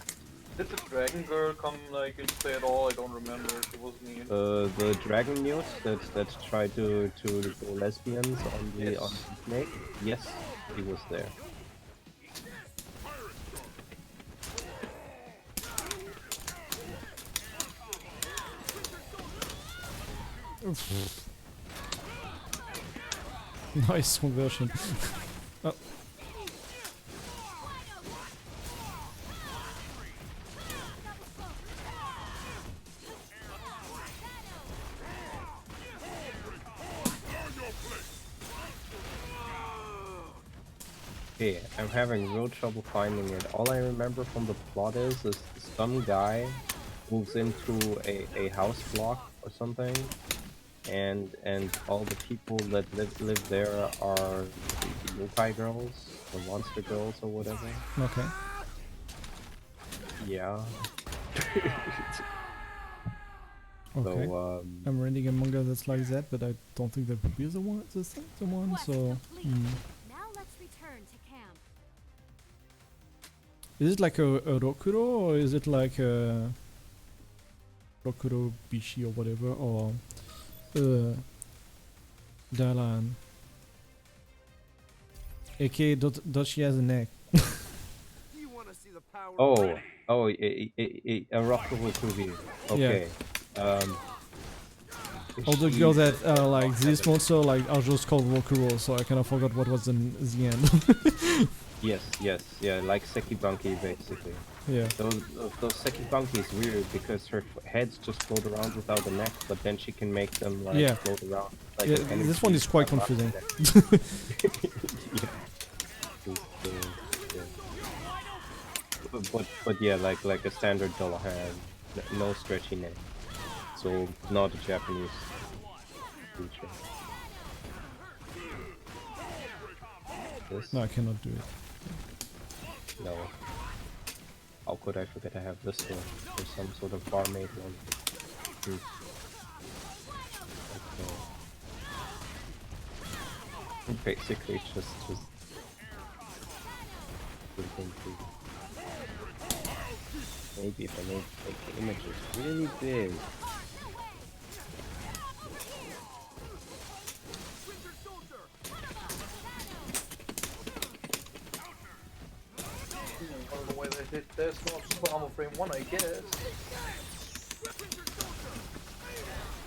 Did the dragon girl come like into play at all? I don't remember. She wasn't in. The dragon news that tried to go lesbians on the Yes. on the snake. Yes, he was there. Nice conversion. Oh. Okay, I'm having real trouble finding it. All I remember from the plot is some guy moves into a house block or something, and all the people that live there are the yokai girls, the monster girls or whatever. Okay. Yeah. Okay. So I'm reading a manga that's like that, but I don't think that would be the one. The one. Quest So. complete. Hmm. Now let's return to camp. Is it like a Rokuro, or is it like a Rokuro Bishi or whatever, or Dalan? AK, does she has a neck? Do you want to see the power? a Rockable 2D. Okay. All the she- girls that are like this monster like are just called Rokuro, so I kind of forgot what was in the end. Yes, yeah, like Sekibanki basically. Yeah. Those Sekibanki is weird because her heads just float around without a neck, but then she can make them like Yeah. float around. Like Yeah, an this one is quite energy confusing. yeah. But yeah, like a standard doll hand, no stretchy neck. So not a Japanese feature. This? No, I cannot do it. No. How could I forget I have this one? There's some sort of barmaid one. Okay. Basically just maybe if I make the images really big. I don't know why they did this. Not Super Armor Frame 1, I guess.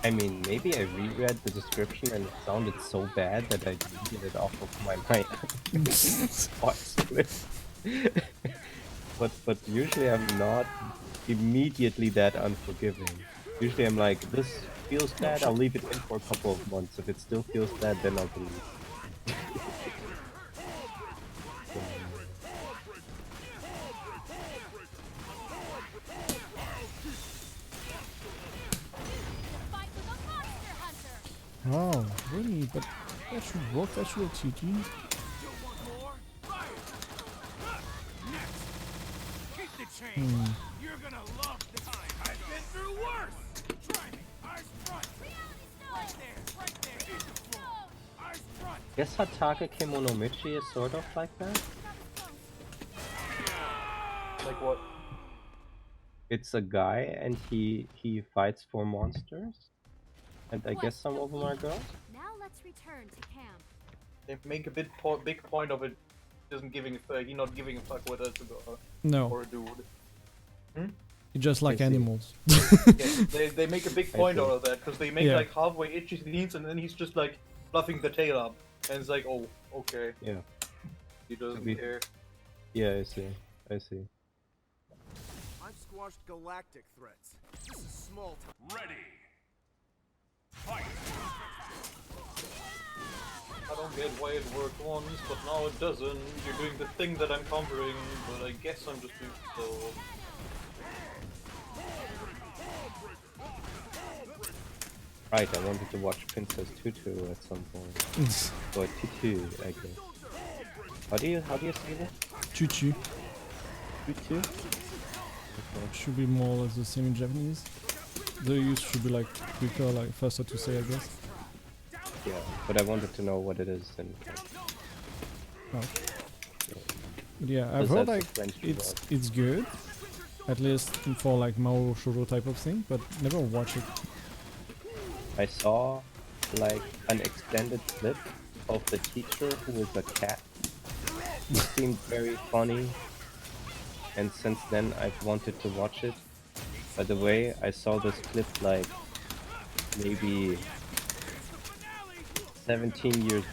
I mean, maybe I reread the description and it sounded so bad that I deleted it off of my mind. but usually I'm not immediately that unforgiving. Usually I'm like, this feels bad, I'll leave it in for a couple of months. If it still feels bad, then I'll delete. Oh, really? But that should work, that should TG. Don't want more? Fire! Next! Keep the change! You're gonna love this time! I've been through worse! Try me! Eyes front! Right there! Right there! Eat the floor! Eyes front! Guess Hatake Kemonomichi is sort of like that? Like what? It's a guy and he fights for monsters. And I guess some of them are girls? Now let's return to camp. They make a big point of it. Doesn't giving a fuck. He not giving a fuck whether it's a girl No, or a dude. you just like I see. animals. Yeah, they make a big point out of that because they make Yeah. like halfway itchy scenes and then he's just like fluffing the tail up and it's like, oh, okay, Yeah. he doesn't be- care. Yeah, I see. I see. I've squashed galactic threats. This is small time. Ready! Fight! I don't get why it worked once, but now it doesn't. You're doing the thing that I'm countering, but I guess I'm just doing so. Right, I wanted to watch Princess Tutu at some point. Or Tutu, I guess. How do you say that? Choo choo. Tutu? Should be more or less the same in Japanese. The use should be like quicker, like faster to say, I guess. Yeah, but I wanted to know what it is in Oh. But yeah, I've Because heard that's like a French it's good, at least for like Mao Shoujo type of thing, but never watch it. I saw like an extended clip of the teacher who was a cat. It seemed very funny, and since then I've wanted to watch it. By the way, I saw this clip like maybe 17 years.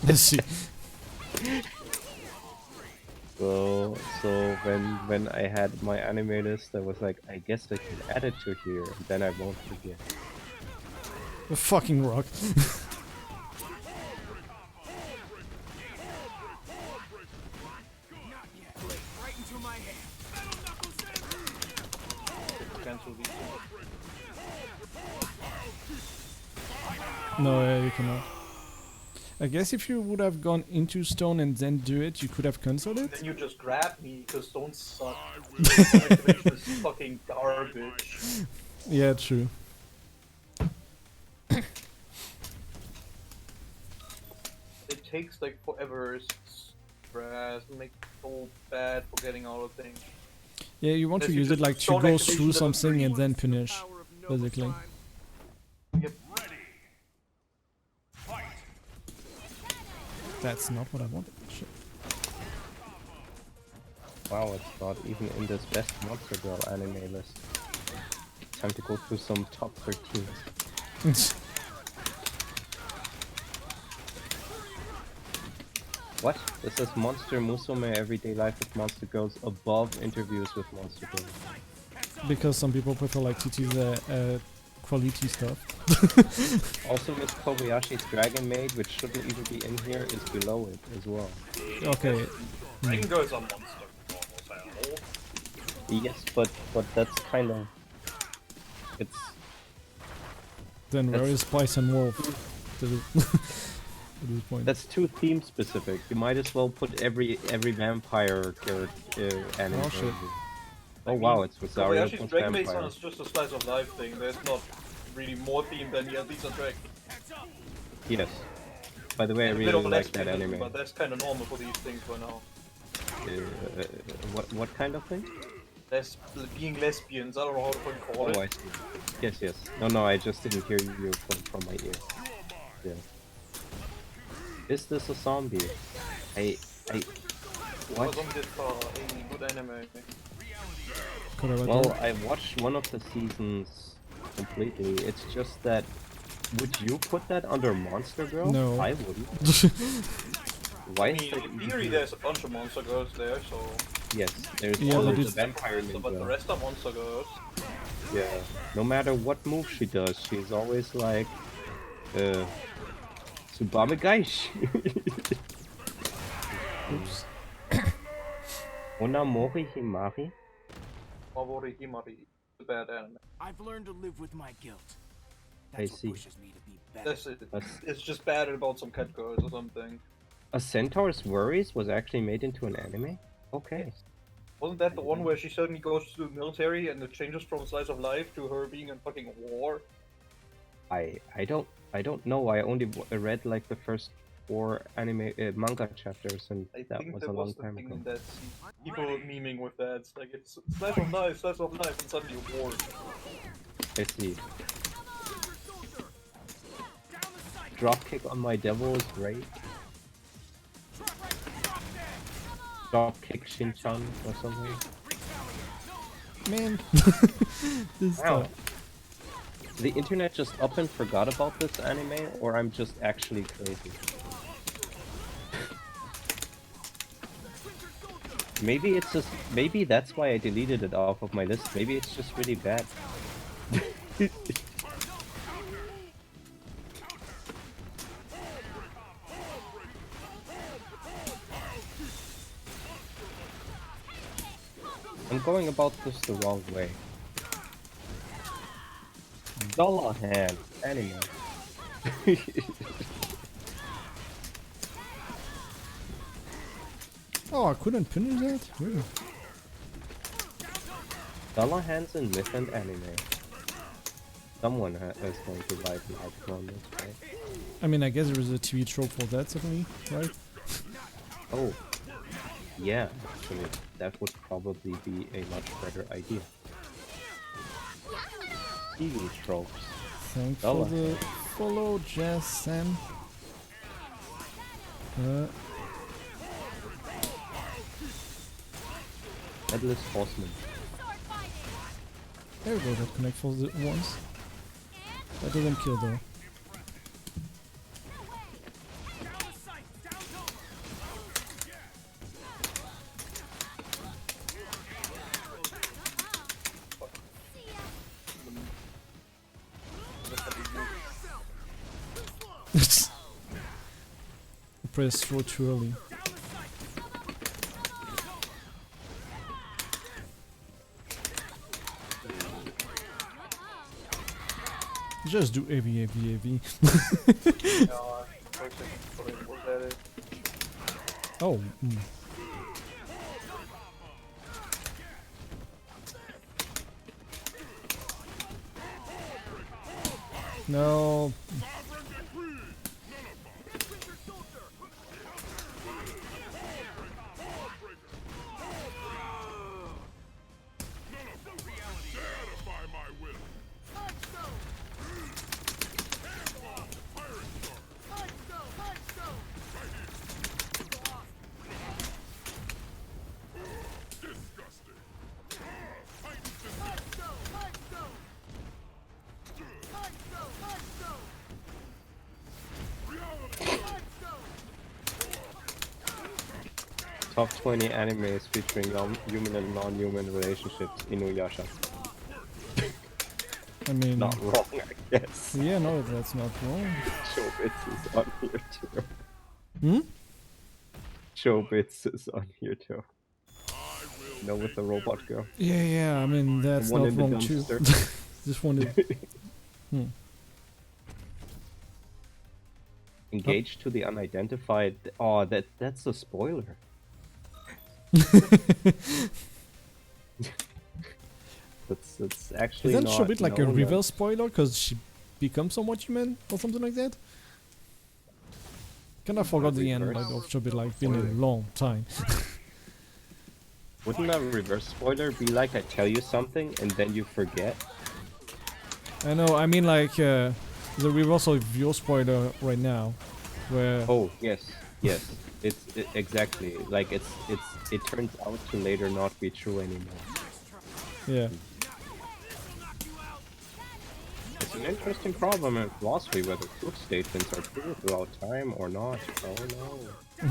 Let's see. So when I had my anime list, I was like, I guess I can add it to here, and then I won't forget. The fucking rock. Not yet. Right into my hand. Cancel these. No, yeah, you cannot. I guess if you would have gone into stone and then do it, you could have cancelled it. Then you just grab me because don't suck. Activation is fucking garbage. Yeah, true. It takes like forever. It's stress. It makes it so bad for getting out of things. Yeah, you want to Unless you use it just like to stone go activation through level something 3. and then The finish, power of noble basically. time. Yep. That's not what I wanted. Shit. Wow, it's not even in this best Monster Girl anime list. Time to go through some top 13s. What? This is Monster Musume Everyday Life with Monster Girls above Interviews with Monster Girls. Because some people prefer like TT's quality stuff. Also, Miss Kobayashi's Dragon Maid, which shouldn't even be in here, is below it as well. Okay, Dragon Girls are monster almost at all. Yes, but that's kind of... It's... then where That's- is Spice and Wolf? To the- at this point. That's too theme specific. You might as well put every vampire anime. Oh, shit. Oh wow, it's Rosario Kobayashi's plus Dragon Maid's vampire. is just a slice of life thing. There's not really more theme than these are dragons. Yes. By the way, I And a bit really of like that lesbianism, anime. but that's kind of normal for these things for now. What kind of thing? Being lesbians, I don't know how to fucking call Oh, I it. see. Yes. No, I just didn't hear you from my ear. Yeah. Is this a zombie? What? Zombie did for a good anime. Korabato. Well, I watched one of the seasons completely. It's just that... Would you put that under Monster Girl? No. I wouldn't. Why I is mean, that in even theory here? there's a bunch of monster girls there, so... Yes, there's Yeah, also but the it's- vampire So, but the ninja. rest are monster girls. Yeah. No matter what move she does, she's always like... Tsubame Gaish! Oops. Onamori Himari? Mawori Himari. It's a bad anime. I've learned to live with my guilt. I That's what see. pushes me to That's it. That's- It's just bad about some cat girls or something. A Centaur's Worries was actually made into an anime? Okay. Wasn't that the one where she suddenly goes to the military and it changes from slice of life to her being in fucking war? I don't know. I only read like the first 4 anime manga chapters, and I that think was that a long was the time thing ago. in that scene. People memeing with that. It's like it's slice of life, and suddenly war. I see. Dropkick on my devil is great. Dropkick Shin-chan or something. Man, this Wow. stuff. The internet just up and forgot about this anime, or I'm just actually crazy. Maybe it's just, maybe that's why I deleted it off of my list. Maybe it's just really bad. I'm going about this the wrong way. Dollar hand anime. Oh, I couldn't finish that? Really? Dollar hands in myth and anime. Someone is going to write an article on this, right? I mean, I guess there is a TV trope for that, certainly, right? Oh, yeah, actually, that would probably be a much better idea. TV tropes. Thanks Dollar. for the follow, Jazz Sam. Headless Horseman. There we go, that connect for the once. That doesn't kill though. Press through too early. Just do AV, AV, AV. No, was that it? Oh, No. Top 20 animes featuring human and non-human relationships. Inuyasha. I mean, Not wrong, I guess. yeah, no, that's not wrong. Showbits is on here too. Hmm? Showbits is on here too. No, with the robot girl. Yeah, yeah, I mean, that's The one not in the wrong too. dumpster. Just wanted. Engaged to the unidentified. Oh, that's a spoiler. That's actually Isn't not Shobit like a known reverse spoiler because she becomes somewhat human or something like that? Kinda forgot the end reverse of Shobit, like, been a long time. Wouldn't a reverse spoiler be like I tell you something and then you forget? I know, I mean, like, the reverse of your spoiler right now, where. Oh yes, yes. Exactly like it turns out to later not be true anymore. Yeah. It's an interesting problem in philosophy whether truth statements are true throughout time or not. Oh no.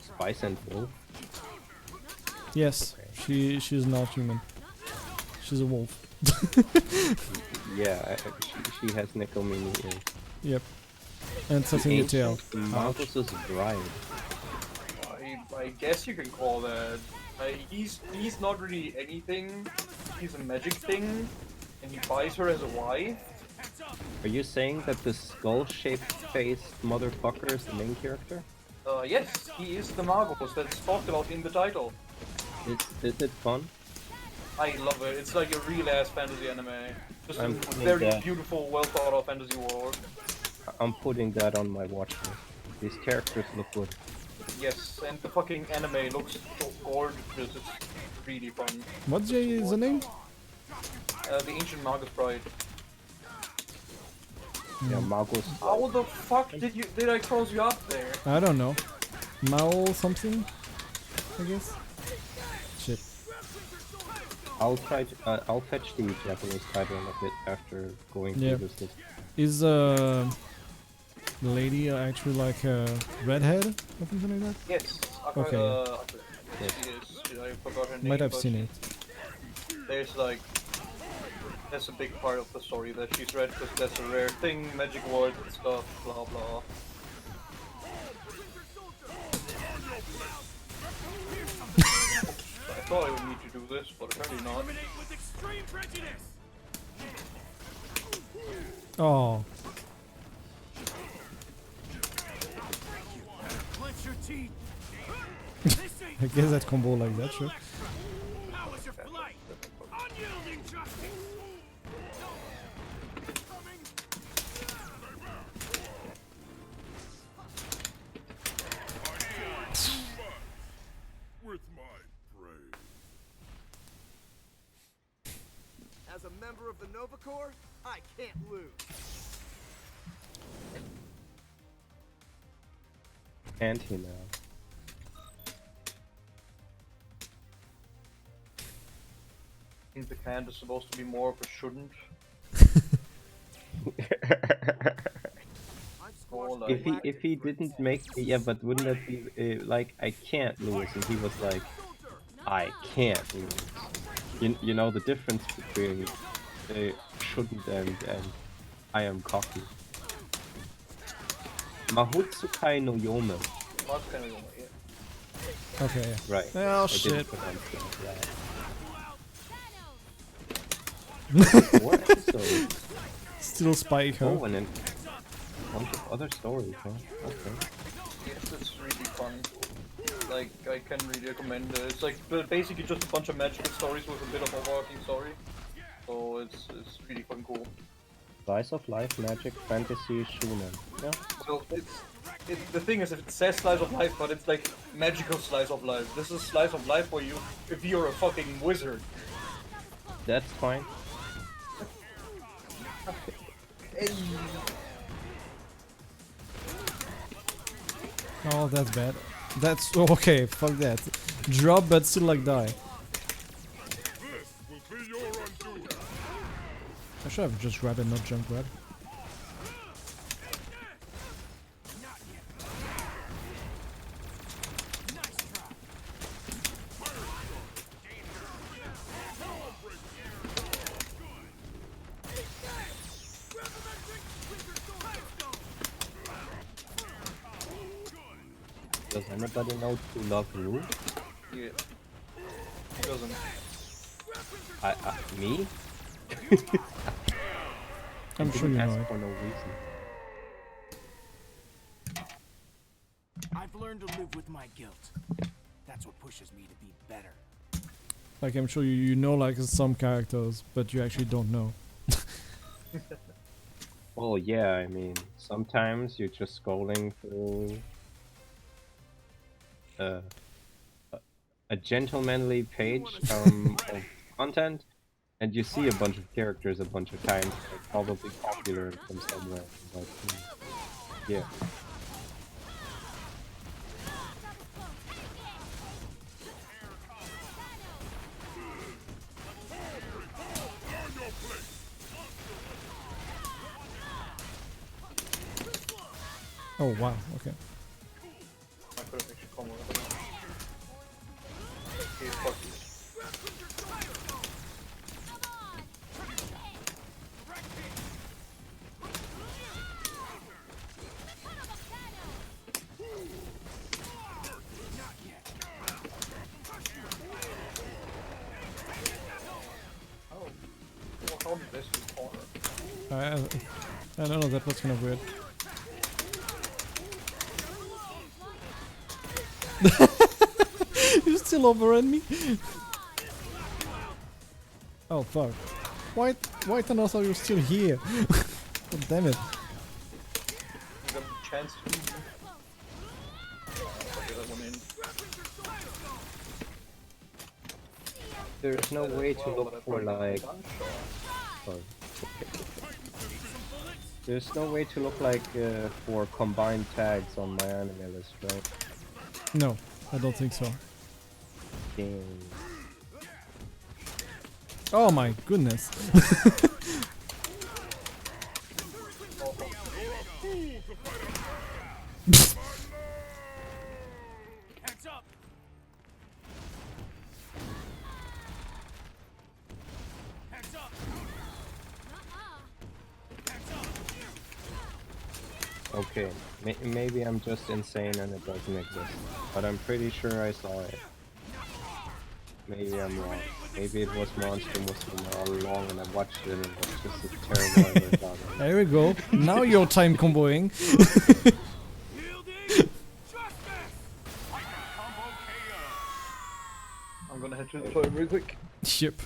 Spice and Wolf? Yes, she's not human. She's a wolf. Yeah, she has nickel mini ears. Yep. And something in the tail. Marcus's bride. I guess you can call that. He's not really anything she's a magic thing, and he buys her as a wife. Are you saying that the skull-shaped faced motherfucker is the main character? Yes, he is the Magus that's talked about in the title. Is it fun? I love it. It's like a real-ass fantasy anime. Just a I'm putting very that- beautiful, well-thought-out fantasy world. I'm putting that on my watch list. These characters look good. Yes, and the fucking anime looks so gorgeous. It's really fun. What's the name? The Ancient Magus Bride. Yeah, Magus. How the fuck did I cross you up there? I don't know. Mao something? I guess. Shit. I'll try to, I'll fetch the Japanese title a bit after going Yeah. through this list. Is the lady actually like a redhead or something like that? Yes. Okay. Yes. I forgot her name. Might have but seen it. There's like, that's a big part of the story that she's red because that's a rare thing, magic word and stuff, blah blah. I thought I would need to do this, but apparently not. Terminate with extreme prejudice. Oh, Clench your teeth. I guess that combo like that, sure. How was your flight? Unyielding justice. With my prey. As a member of the Nova Corps, I can't lose. And he now. I think the can is supposed to be more of a shouldn't. I've More squashed like- If he didn't make, yeah, but wouldn't that be like I can't lose, and he was like I can't lose. You know the difference between shouldn't and I am cocky. Mahutsukai no Yome. That's kind of yeah. Okay. Right. Oh I shit. didn't pronounce that right. What episode? Still spike her. Oh, and then a bunch of other stories, huh? Okay. Yes, it's really fun. Like, I can really recommend it. It's like basically just a bunch of magical stories with a bit of overarching story. So it's really fucking cool. Slice of life, magic, fantasy, shonen. Yeah. So the thing is, it says slice of life, but it's like magical slice of life. This is slice of life for you if you're a fucking wizard. That's fine. Oh, that's bad. That's okay. Fuck that. Drop, but still like die. This will be your undoing. I should have just grabbed and not jump grab. Does anybody know True Love Rule? Yeah. He doesn't. Me? I'm sure you Didn't know ask it. for no reason. I've learned to live with my guilt. That's what pushes me to be better. Like I'm sure you know like some characters, but you actually don't know. Well, yeah, I mean, sometimes you're just scrolling through a gentlemanly page of content, and you see a bunch of characters a bunch of times, like probably popular from somewhere. Like, yeah. Oh wow. Okay. I could have actually come with it. Okay, fuck you. on this corner. I don't know, that was kind of weird. You still overrun me? Oh fuck. Why Thanos are you still here? God damn it. You got a chance to get that one in. There's no way to look for like... Sorry. There's no way to look like for combined tags on my anime list, right? No, I don't think so. Damn. Oh my goodness. Heads up. Heads up. Heads up. Okay, maybe I'm just insane and it doesn't exist, but I'm pretty sure I saw it. Maybe I'm wrong. Maybe it was Monster Musume all along and I watched it and it was just a terrible idea. There we go. Now you're time comboing. I'm gonna head to the toilet real quick. Yep.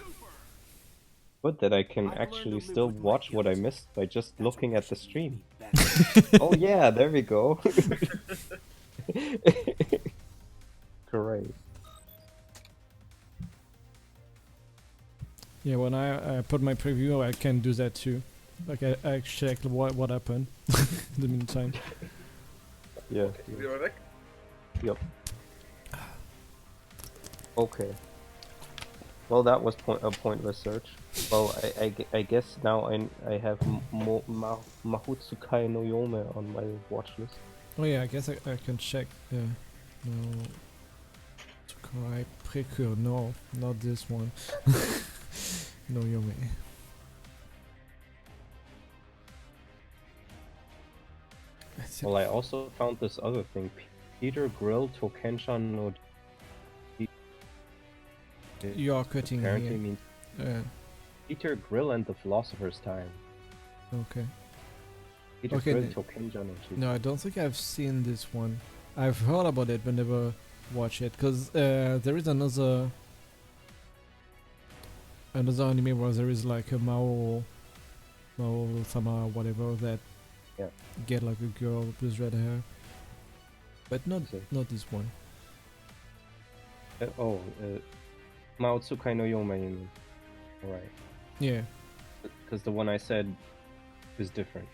Good that I can actually still watch what I missed by just looking at the stream. Oh yeah, there we go. Great. Yeah, when I put my preview, I can do that too. Like I check what happened in the meantime. Yeah. We'll be right back. Yep. Okay. Well, that was a pointless search. Well, I guess now I have Mahotsukai no Yome on my watch list. Oh yeah, I guess I can check. Yeah. No. Tsukai Precure. No, not this one. No Yome. Well, I also found this other thing. Peter Grill Tokenshan no... You are cutting apparently here. means Peter Grill and the Philosopher's Time. Okay. Peter Okay, Grill then- Tokenshan no No, I don't think I've seen this one. I've heard about it but never watched it. Cause there is another anime where there is like a Mao sama whatever that Yeah. get like a girl with red hair. But not Okay. not this one. Mahotsukai no Yome, you mean? Alright. Yeah. Because the one I said is different.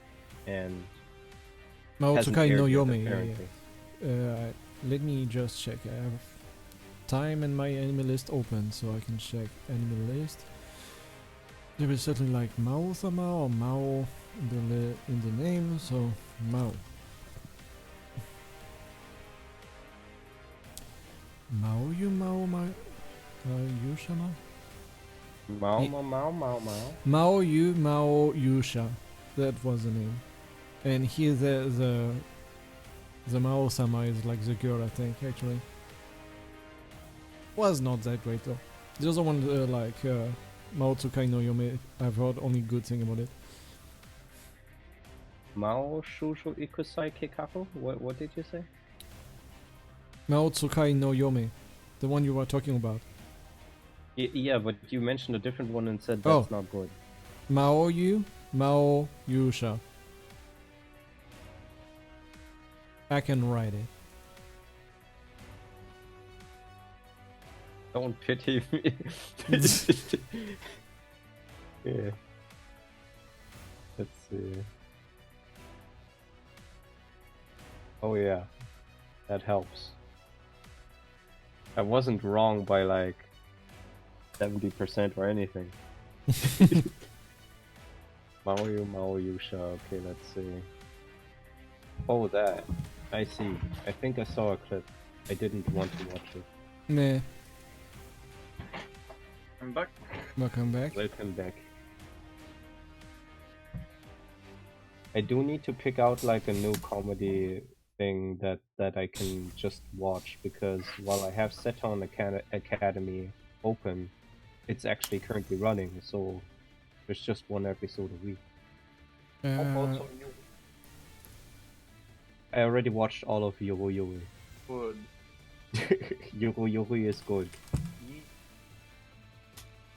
And hasn't Mahotsukai no aired yet, Yome, yeah, apparently. yeah. Let me just check. I have time and my anime list open so I can check anime list. There is certainly like Mao sama or Mao in the name, so Mao. Mao you Yushama? Mao, Ye- Mao, Mao, Mao, Mao. Mao Yusha. That was the name. And here the Mao sama is like the girl, I think, actually. Was not that great though. The other one Mahotsukai no Yome, I've heard only good thing about it. Mao Shushu Ikusai Kikaku? What did you say? Mahotsukai no Yome. The one you were talking about. Yeah, but you mentioned a different one and said Oh. that's not good. Mao Yusha. I can write it. Don't pity me. Yeah. Let's see. Oh yeah. That helps. I wasn't wrong by like 70% or anything. Mao Yusha. Okay, let's see. Oh, that. I see. I think I saw a clip. I didn't want to watch it. Meh. I'm back. Welcome back. Welcome back. I do need to pick out like a new comedy thing that I can just watch, because while I have Seton Academy open, it's actually currently running, so There's just one episode a week. How about Uh, some new I already watched all of Yoro Yoro. good? Yoro Yoro is good.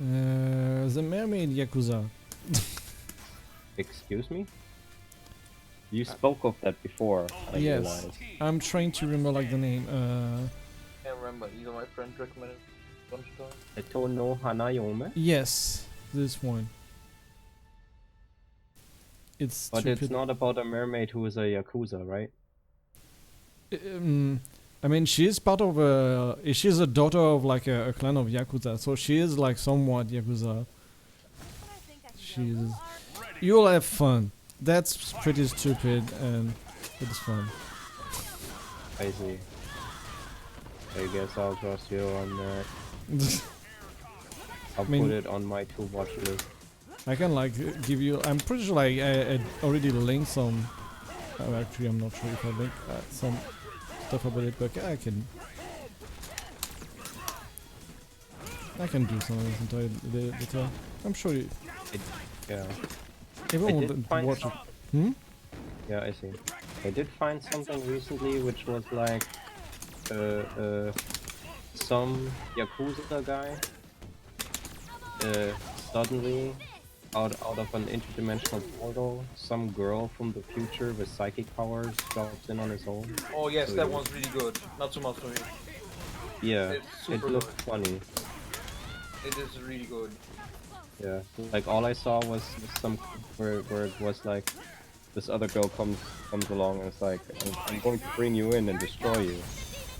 the Mermaid Yakuza. Excuse me? You spoke of that before, I Yes. realized. I'm trying to remember like the name. Can't remember. Either my friend recommended a bunch of times. Eto no Hanayome? Yes, this one. It's But it's stupid. not about a mermaid who is a Yakuza, right? I mean, she's part of a. She's a daughter of like a clan of Yakuza, so she is like somewhat Yakuza. She's. You'll have fun. That's pretty stupid and it's fun. I see. I guess I'll trust you on that. I'll mean- put it on my to watch list. I can like give you. I'm pretty sure like I already linked some. Actually, I'm not sure if I linked some stuff about it, but I can. I can do some of this entire later. I'm sure you, Yeah. everyone I will did find watch it. Hmm? Yeah, I see. I did find something recently which was like some Yakuza guy suddenly out of an interdimensional portal, some girl from the future with psychic powers drops in on his own. Oh yes, So that you- one's really good. Not so much for me. Yeah, It's it super looked funny. It is really good. Yeah, like all I saw was some where it was like this other girl comes along and it's like I'm going to bring you in and destroy you.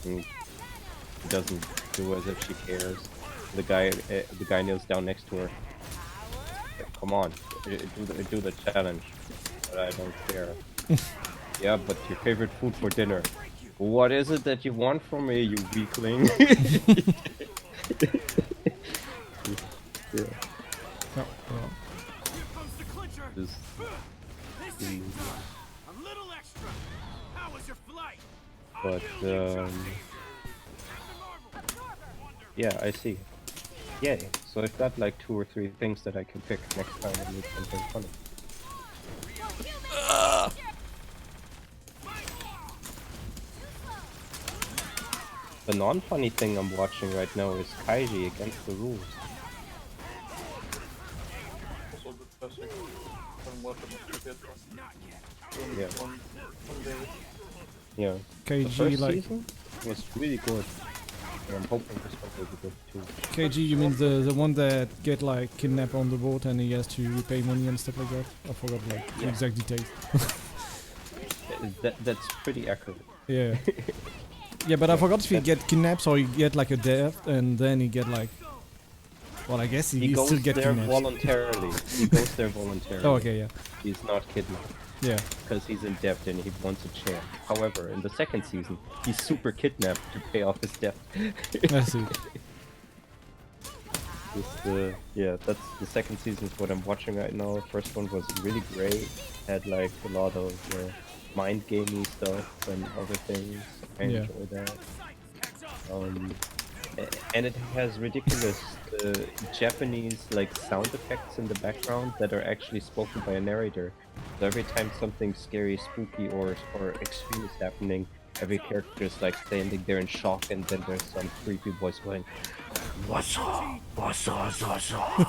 And she doesn't do as if she cares. The guy kneels down next to her. Like, come on, do the challenge. But I don't care. Yeah, but your favorite food for dinner. What is it that you want from me, you weakling? Yeah. No, well, Here comes the clincher. Just, This ain't a little extra. How was your flight? but yeah, I see. Yay. So I've got like 2 or 3 things that I can pick next time I need something funny. The non-funny thing I'm watching right now is Kaiji Against the Rules. Also discussing. Haven't watched it yet. Yeah. One day. Yeah. The KG first like season was really good. And I'm hoping this one will be good too. KG. You mean the one that get like kidnapped on the boat and he has to repay money and stuff like that? I forgot like the Yeah. exact details. That's pretty accurate. Yeah. Yeah, but I forgot if he get kidnapped or he get like a death and then he get like. Well, I guess he Goes still get there kidnapped. voluntarily. He goes there voluntarily. Oh, okay, yeah, He's not kidnapped yeah. because he's in debt and he wants a chance. However, in the second season, he's super kidnapped to pay off his debt. I see. Yeah, that's the second season is what I'm watching right now. First one was really great. Had like a lot of mind gamey stuff and other things. I Yeah. enjoy that. And it has ridiculous Japanese like sound effects in the background that are actually spoken by a narrator. So every time something scary, spooky, or extreme is happening, every character is like standing there in shock, and then there's some creepy voice going, "What's up? What's up? What's up?" A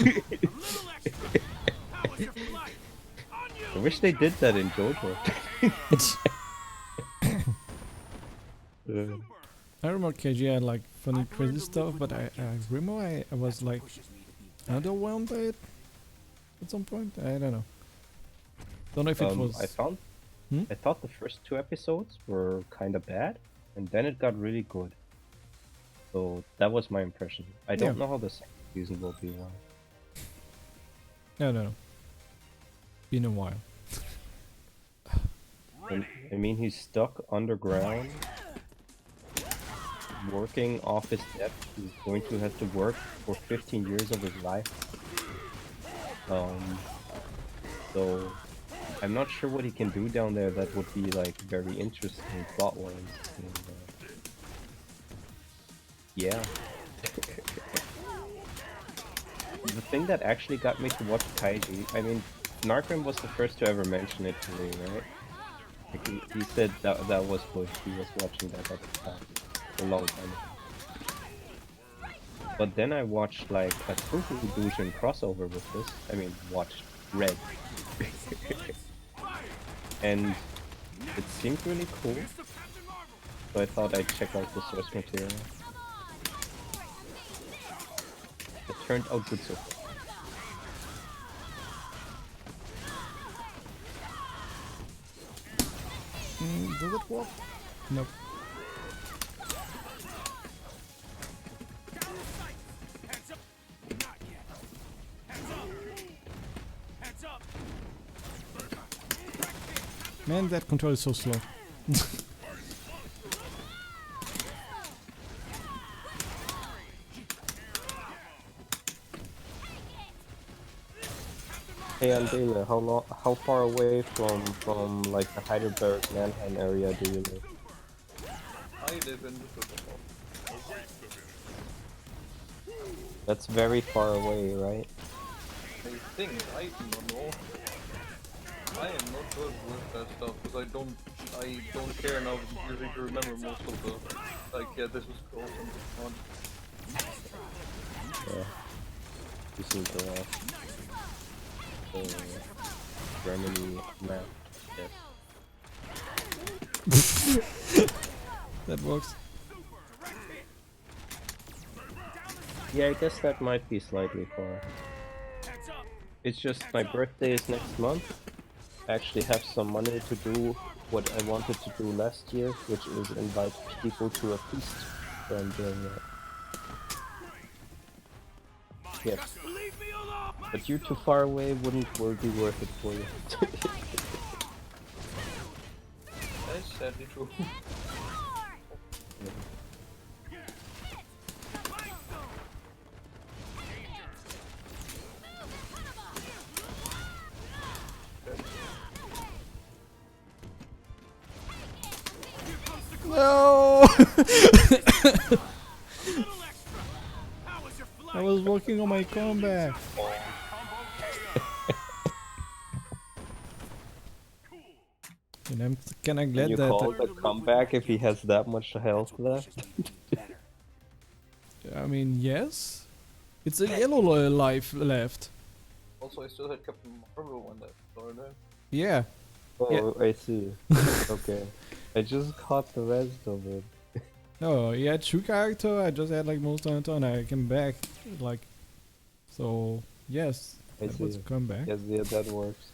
little extra. How was your flight? On you. I wish they did that in JoJo. I remember KG had like funny, crazy stuff, but I remember I was like underwhelmed by it at some point. I don't know. Don't know if it was. I thought the first 2 episodes were kind of bad, and then it got really good. So that was my impression. I don't know how the second season will be like. No. Been a while. I mean, he's stuck underground, working off his debt. He's going to have to work for 15 years of his life. So I'm not sure what he can do down there that would be like very interesting plot-wise. Yeah. the thing that actually got me to watch Kaiji, I mean, Narcrim was the first to ever mention it to me, right? Like he said that was what he was watching that at the time, a long time ago. But then I watched like a Tofu Dushin crossover with this. I mean, read. And it seemed really cool. So I thought I'd check out the source material. It turned out good so far. Does it work? Nope. Man, that control is so slow. Hey Andela, how far away from like the Heidelberg Mannheim area do you live? I live in Düsseldorf. That's very far away, right? I think, I do not know. I am not good with that stuff because I don't care now usually to remember most of the, like, yeah, this was close and this one. Yeah. This is the Germany map. Yes. That works. Yeah, I guess that might be slightly far. It's just my birthday is next month. I actually have some money to do what I wanted to do last year, which is invite people to a feast. So I'm doing that. Yes. But you too far away wouldn't be worth it for you. That is sadly true. No! I was working on my comeback. And I'm kinda glad You that. call it a comeback if he has that much health left? I mean, yes. It's a yellow life left. Also, I still had Captain Marvel when that started. Yeah. Oh, I see. Okay. I just caught the rest of it. Oh, yeah, two character. I just had like Monster Hunter and I came back. Like, so yes, I that was a see. comeback. Yes, yeah, that works.